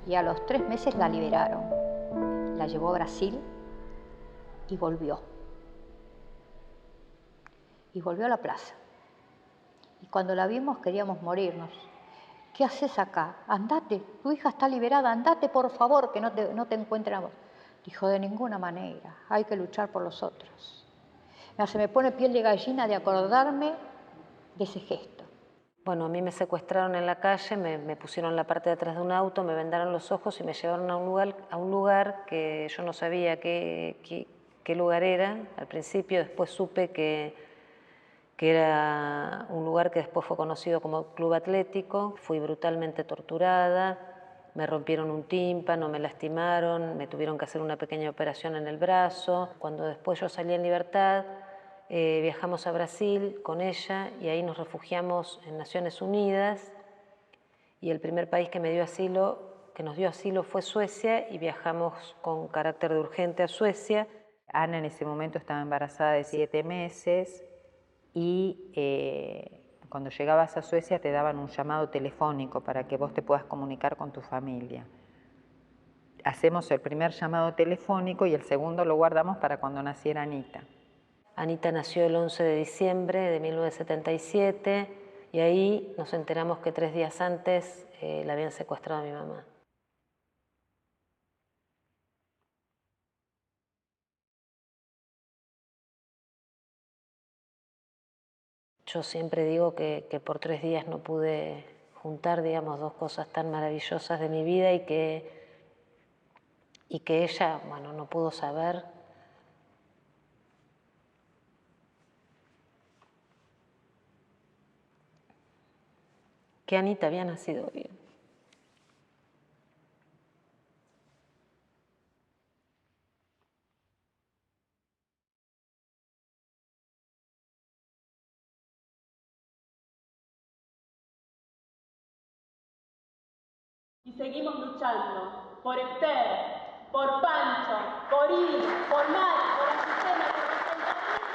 Y a los 3 meses la liberaron. La llevó a Brasil y volvió. Y volvió a la plaza. Y cuando la vimos queríamos morirnos. ¿Qué haces acá? Andate, tu hija está liberada, andate por favor, que no te encuentren a vos. Dijo, de ninguna manera, hay que luchar por los otros. Se me pone piel de gallina de acordarme de ese gesto. Bueno, a mí me secuestraron en la calle, me pusieron en la parte de atrás de un auto, me vendaron los ojos y me llevaron a un lugar que yo no sabía qué lugar era al principio. Después supe que era un lugar que después fue conocido como Club Atlético. Fui brutalmente torturada, me rompieron un tímpano, me lastimaron, me tuvieron que hacer una pequeña operación en el brazo. Cuando después yo salí en libertad, viajamos a Brasil con ella y ahí nos refugiamos en Naciones Unidas, y el primer país que nos dio asilo fue Suecia, y viajamos con carácter de urgente a Suecia. Ana en ese momento estaba embarazada de 7 meses y cuando llegabas a Suecia te daban un llamado telefónico para que vos te puedas comunicar con tu familia. Hacemos el primer llamado telefónico y el segundo lo guardamos para cuando naciera Anita. Anita nació el 11 de diciembre de 1977 y ahí nos enteramos que 3 días antes la habían secuestrado a mi mamá. Yo siempre digo que por 3 días no pude juntar, digamos, 2 cosas tan maravillosas de mi vida y que ella, bueno, no pudo saber. Que Anita había nacido bien. seguimos luchando por Esther, por Pancho, por Iris, por Mari, por Azucena, por los compañeros de Dios.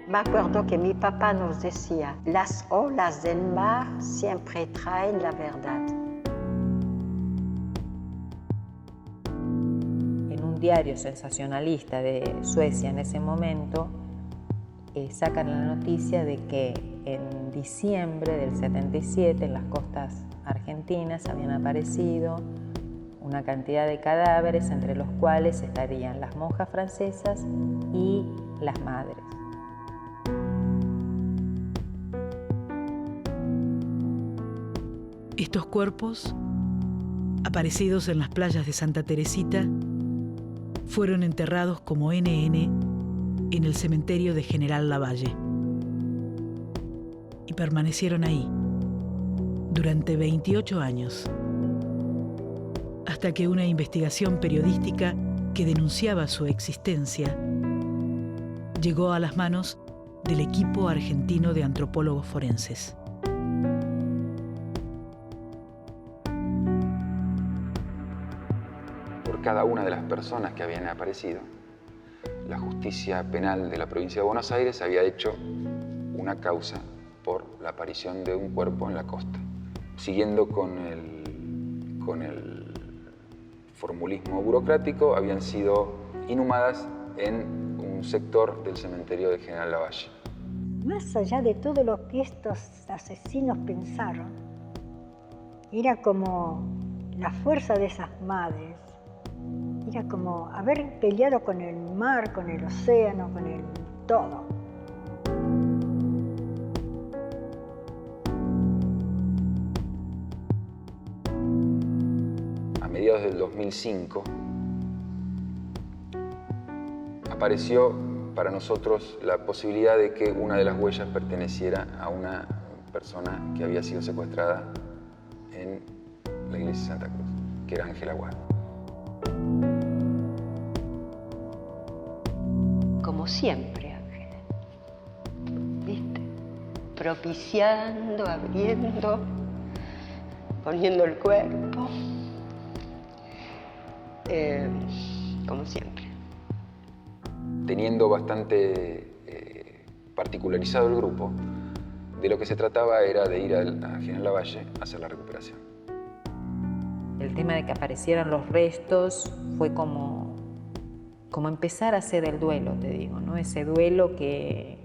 Me acuerdo que mi papá nos decía, las olas del mar siempre traen la verdad. En un diario sensacionalista de Suecia en ese momento, sacan la noticia de que en diciembre del 77 en las costas argentinas habían aparecido una cantidad de cadáveres, entre los cuales estarían las monjas francesas y las madres. Estos cuerpos, aparecidos en las playas de Santa Teresita, fueron enterrados como NN en el cementerio de General Lavalle y permanecieron ahí durante 28 años, hasta que una investigación periodística que denunciaba su existencia llegó a las manos del equipo argentino de antropólogos forenses. Cada una de las personas que habían aparecido, la justicia penal de la provincia de Buenos Aires había hecho una causa por la aparición de un cuerpo en la costa. Siguiendo con el formulismo burocrático, habían sido inhumadas en un sector del cementerio de General Lavalle. Más allá de todo lo que estos asesinos pensaron, era como la fuerza de esas madres. Era como haber peleado con el mar, con el océano, con el todo. A mediados del 2005 apareció para nosotros la posibilidad de que una de las huellas perteneciera a una persona que había sido secuestrada en la iglesia de Santa Cruz, que era Ángela Aguad. Como siempre, Ángela, ¿viste? Propiciando, abriendo, poniendo el cuerpo, como siempre. Teniendo bastante particularizado el grupo, de lo que se trataba era de ir a General Lavalle a hacer la recuperación. El tema de que aparecieran los restos fue como empezar a hacer el duelo, te digo, ¿no? Ese duelo que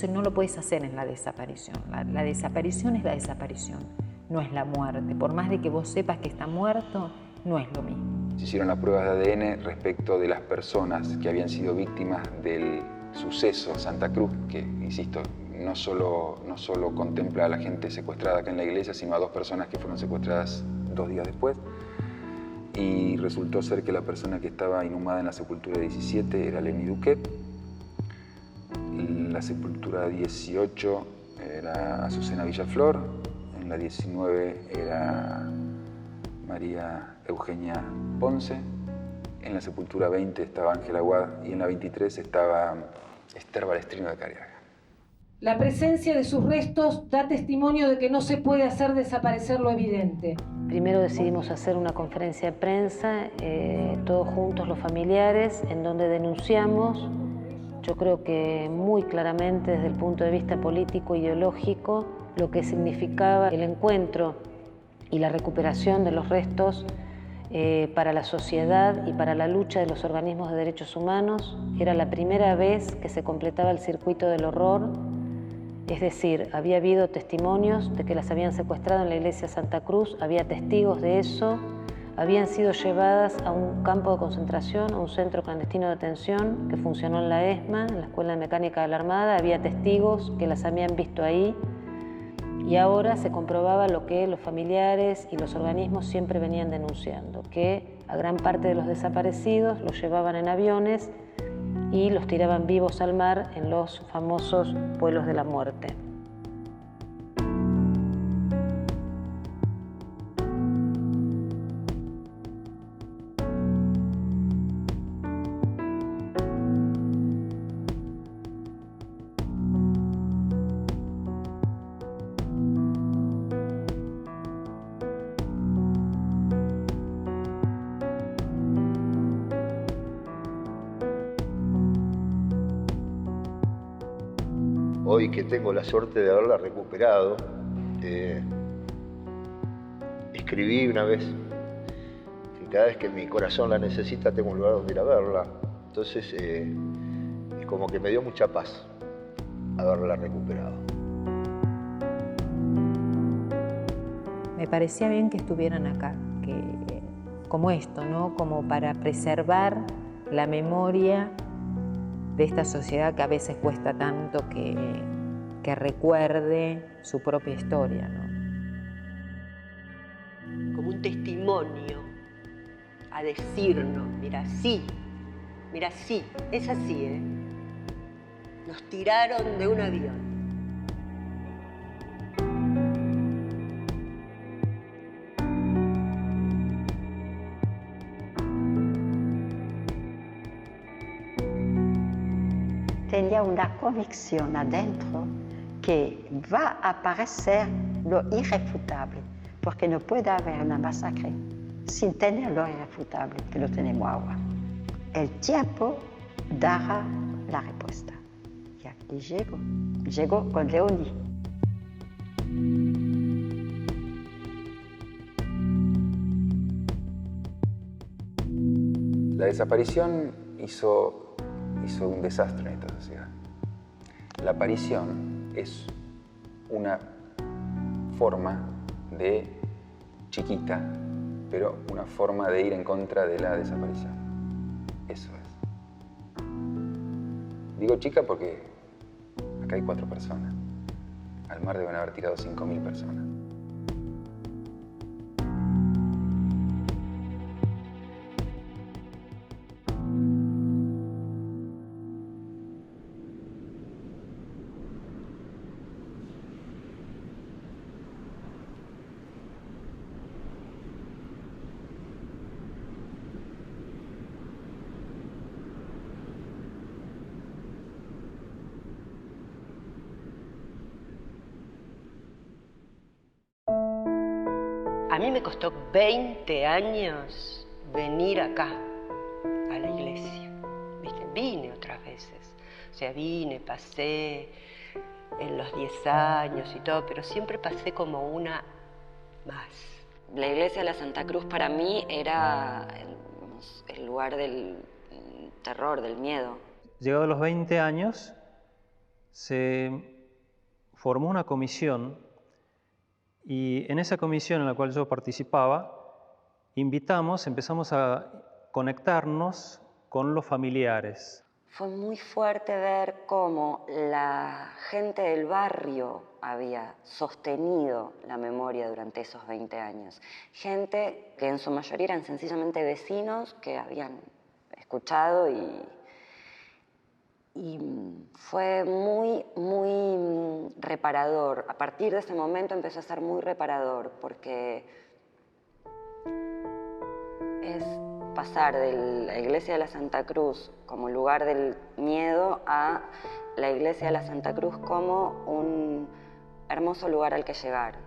no lo puedes hacer en la desaparición. La desaparición es la desaparición, no es la muerte. Por más de que vos sepas que está muerto, no es lo mismo. Se hicieron las pruebas de ADN respecto de las personas que habían sido víctimas del suceso Santa Cruz, que, insisto, no solo contempla a la gente secuestrada acá en la iglesia, sino a dos personas que fueron secuestradas 2 días después. Y resultó ser que la persona que estaba inhumada en la sepultura 17 era Lenny Duquet, en la sepultura 18 era Azucena Villaflor, en la 19 era María Eugenia Ponce, en la sepultura 20 estaba Ángela Aguad y en la 23 estaba Esther Balestrino de Cariaga. La presencia de sus restos da testimonio de que no se puede hacer desaparecer lo evidente. Primero decidimos hacer una conferencia de prensa, todos juntos los familiares, en donde denunciamos, yo creo que muy claramente desde el punto de vista político e ideológico, lo que significaba el encuentro y la recuperación de los restos para la sociedad y para la lucha de los organismos de derechos humanos. Era la primera vez que se completaba el circuito del horror. Es decir, había habido testimonios de que las habían secuestrado en la iglesia Santa Cruz, había testigos de eso, habían sido llevadas a un campo de concentración, a un centro clandestino de detención que funcionó en la ESMA, en la Escuela de Mecánica de la Armada. Había testigos que las habían visto ahí y ahora se comprobaba lo que los familiares y los organismos siempre venían denunciando, que a gran parte de los desaparecidos los llevaban en aviones y los tiraban vivos al mar en los famosos vuelos de la muerte. Hoy que tengo la suerte de haberla recuperado, escribí una vez que cada vez que mi corazón la necesita tengo un lugar donde ir a verla. Entonces es como que me dio mucha paz haberla recuperado. Me parecía bien que estuvieran acá, como esto, ¿no? Como para preservar la memoria de esta sociedad que a veces cuesta tanto que recuerde su propia historia, ¿no? Como un testimonio a decirnos, mira, sí, es así, ¿eh? Nos tiraron de un avión. Tenía una convicción adentro que va a aparecer lo irrefutable, porque no puede haber una masacre sin tener lo irrefutable que lo tenemos ahora. El tiempo dará la respuesta. Y aquí llegó con Leonie. La desaparición hizo un desastre en esta sociedad. La aparición es una forma de chiquita, pero una forma de ir en contra de la desaparición. Eso es. Digo chica porque acá hay 4 personas. Al mar deben haber tirado 5.000 personas. A mí me costó 20 años venir acá, a la iglesia. ¿Viste? Vine otras veces. O sea, vine, pasé en los 10 años y todo, pero siempre pasé como una más. La iglesia de la Santa Cruz para mí era el lugar del terror, del miedo. Llegados los 20 años, se formó una comisión y en esa comisión en la cual yo participaba, empezamos a conectarnos con los familiares. Fue muy fuerte ver cómo la gente del barrio había sostenido la memoria durante esos 20 años. Gente que en su mayoría eran sencillamente vecinos que habían escuchado y fue muy, muy reparador. A partir de ese momento empezó a ser muy reparador porque es pasar de la iglesia de la Santa Cruz como lugar del miedo a la iglesia de la Santa Cruz como un hermoso lugar al que llegar.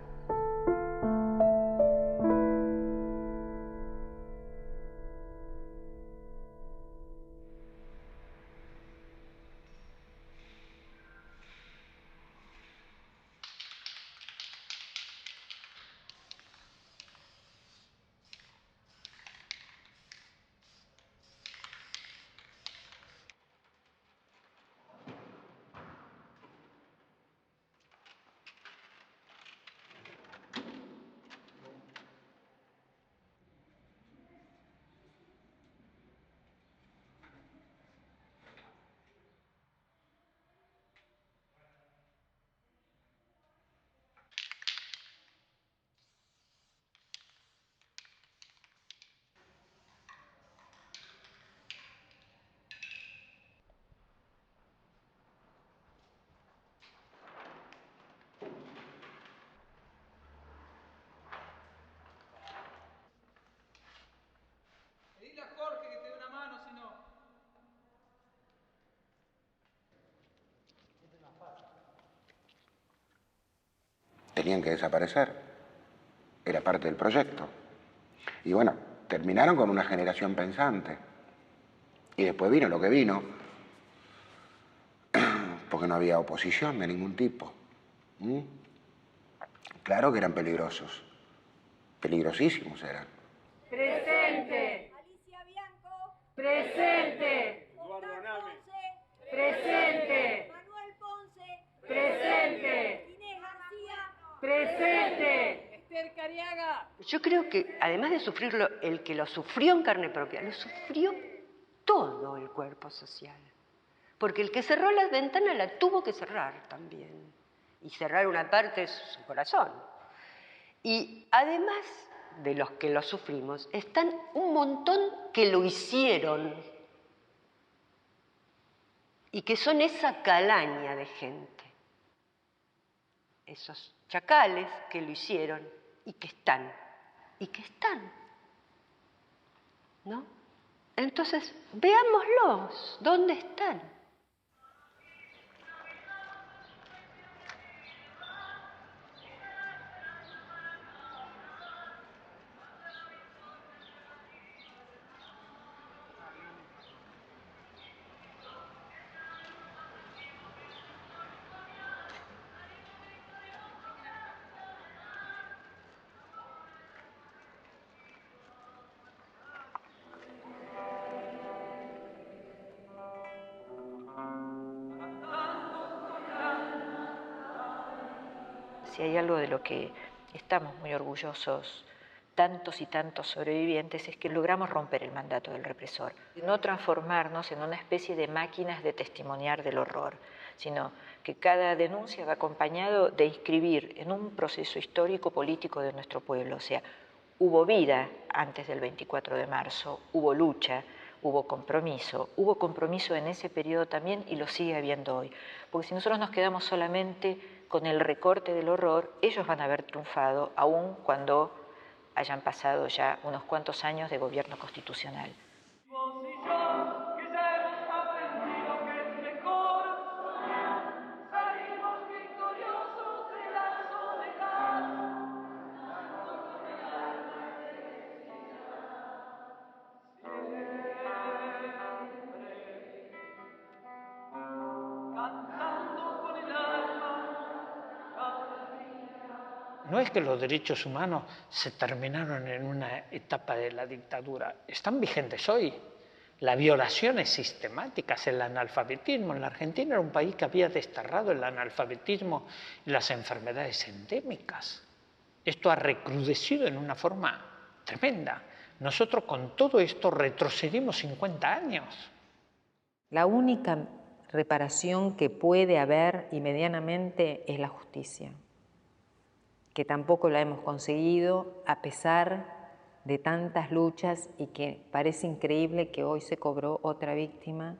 tenían que desaparecer. Era parte del proyecto. Y bueno, terminaron con una generación pensante. Y después vino lo que vino, porque no había oposición de ningún tipo. Claro que eran peligrosos. Peligrosísimos eran. Presente. Alicia Bianco. Presente. Eduardo Aname. Presente. Manuel Ponce. Presente. Inés García. Presente. Esther Cariaga. Yo creo que, además de sufrirlo, el que lo sufrió en carne propia, lo sufrió todo el cuerpo social. Porque el que cerró las ventanas la tuvo que cerrar también. Y cerrar una parte de su corazón. Y además de los que lo sufrimos, están un montón que lo hicieron. Y que son esa calaña de gente. Esos chacales que lo hicieron y que están. ¿No? Entonces, veámoslos, ¿dónde están? Si hay algo de lo que estamos muy orgullosos, tantos y tantos sobrevivientes, es que logramos romper el mandato del represor. No transformarnos en una especie de máquinas de testimoniar del horror, sino que cada denuncia va acompañado de inscribir en un proceso histórico político de nuestro pueblo. O sea, hubo vida antes del 24 de marzo, hubo lucha, hubo compromiso en ese periodo también y lo sigue habiendo hoy. Porque si nosotros nos quedamos solamente con el recorte del horror, ellos van a haber triunfado, aun cuando hayan pasado ya unos cuantos años de gobierno constitucional. No es que los derechos humanos se terminaron en una etapa de la dictadura, están vigentes hoy. La violación es sistemática, el analfabetismo. En la Argentina era un país que había desterrado el analfabetismo y las enfermedades endémicas. Esto ha recrudecido en una forma tremenda. Nosotros con todo esto retrocedimos 50 años. La única reparación que puede haber y medianamente es la justicia, que tampoco la hemos conseguido a pesar de tantas luchas y que parece increíble que hoy se cobró otra víctima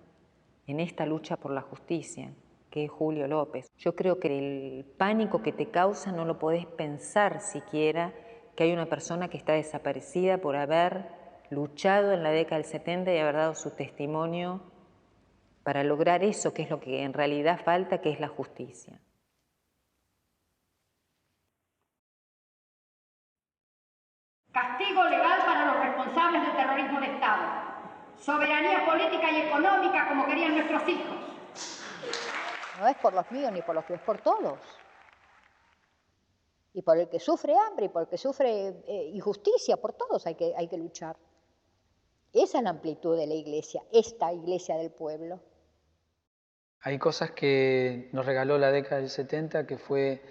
en esta lucha por la justicia, que es Julio López. Yo creo que el pánico que te causa no lo podés pensar siquiera que hay una persona que está desaparecida por haber luchado en la década del 70 y haber dado su testimonio para lograr eso que es lo que en realidad falta, que es la justicia. Castigo legal para los responsables del terrorismo de Estado. Soberanía política y económica como querían nuestros hijos. No es por los míos ni por los tuyos, es por todos. Y por el que sufre hambre y por el que sufre injusticia, por todos hay que luchar. Esa es la amplitud de la Iglesia, esta Iglesia del pueblo. Hay cosas que nos regaló la década del 70 que fue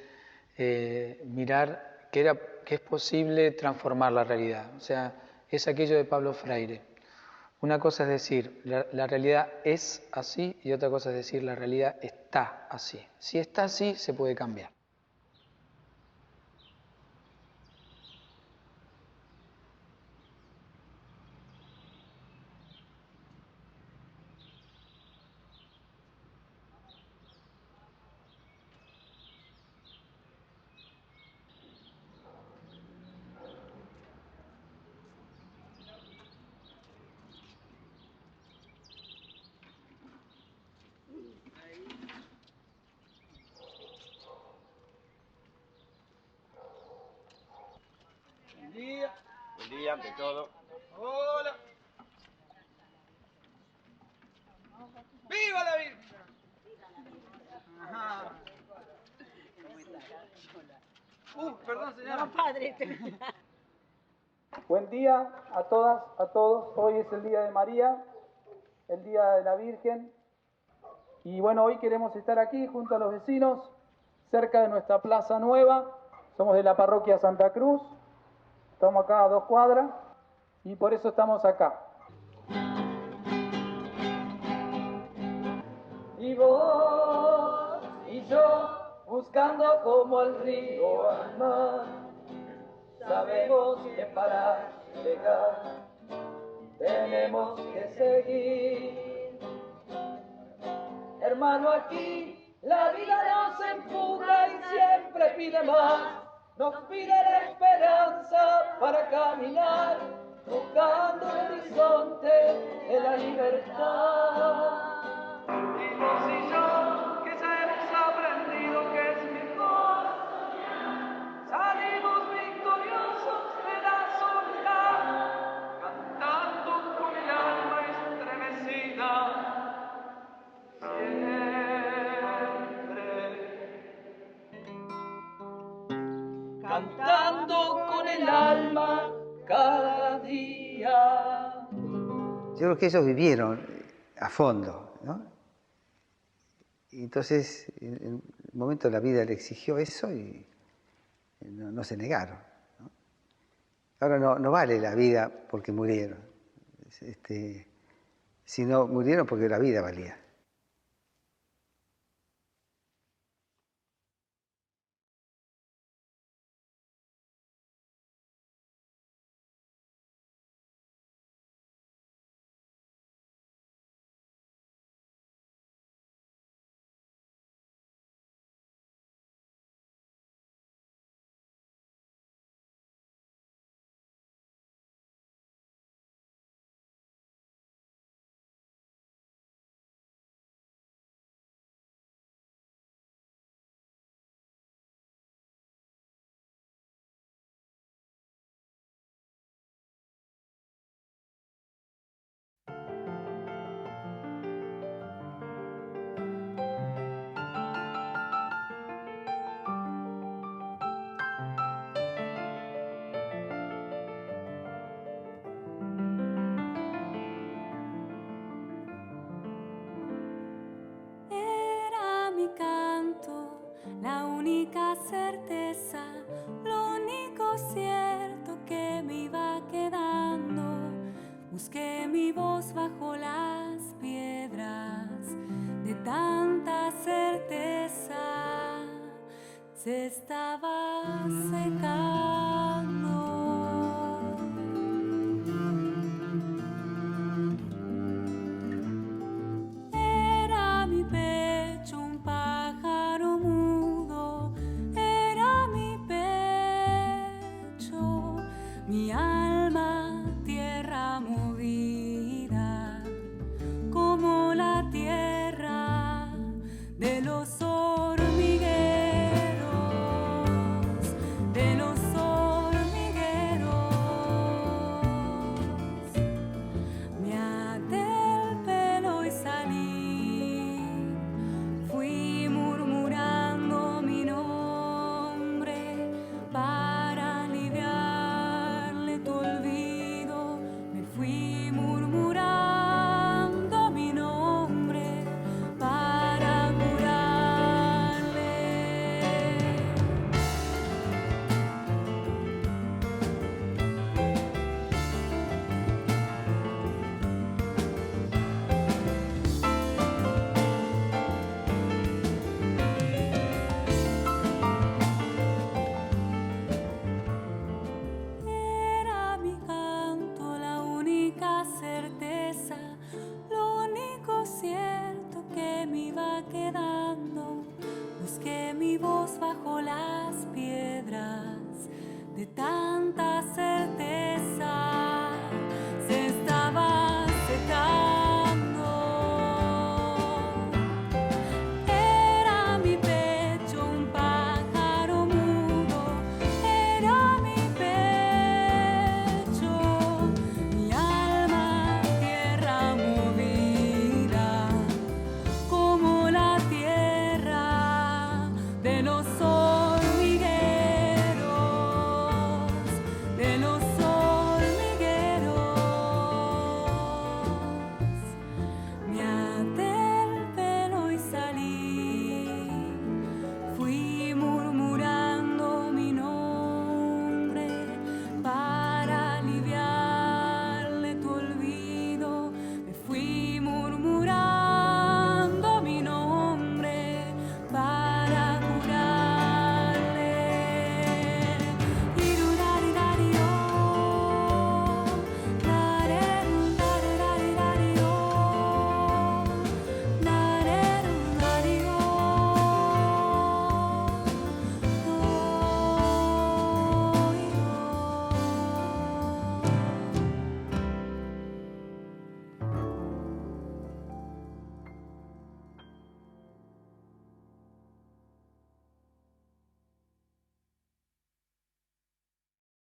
mirar que es posible transformar la realidad. O sea, es aquello de Pablo Freire. Una cosa es decir, la realidad es así, y otra cosa es decir, la realidad está así. Si está así, se puede cambiar. día. Buen día, ante todo. Hola. ¡Viva la Virgen! Ajá. Perdón, señora. No, padre. Buen día a todas, a todos. Hoy es el Día de María, el Día de la Virgen. Y bueno, hoy queremos estar aquí junto a los vecinos, cerca de nuestra Plaza Nueva. Somos de la parroquia Santa Cruz. Estamos acá a 2 cuadras y por eso estamos acá. Y vos y yo, buscando como el río al mar, sabemos que para llegar tenemos que seguir. Hermano, aquí la vida nos empuja y siempre pide más. Nos pide la esperanza para caminar, buscando el horizonte de la libertad. Y vos y yo, que ya hemos aprendido que es mejor, salimos victoriosos de la soledad, cantando con el alma estremecida, siempre, cantando con el alma cada día. Yo creo que ellos vivieron a fondo, ¿no? Y entonces, en el momento la vida le exigió eso y no se negaron, ¿no? Ahora no vale la vida porque murieron, sino murieron porque la vida valía. La única certeza, lo único cierto que me iba quedando. Busqué mi voz bajo las piedras, de tanta certeza se estaba secando. Era mi pecho un pájaro mudo, era mi pecho, mi alma tierra movida, como la tierra de los hormigueros, de los hormigueros. Me até el pelo y salí, fui murmurando mi nombre para aliviarle tu olvido. Me fui murmurando mi nombre para curarle. Era mi canto la única certeza, lo único cierto que me iba quedando. Busqué mi voz bajo las piedras, de tanta certeza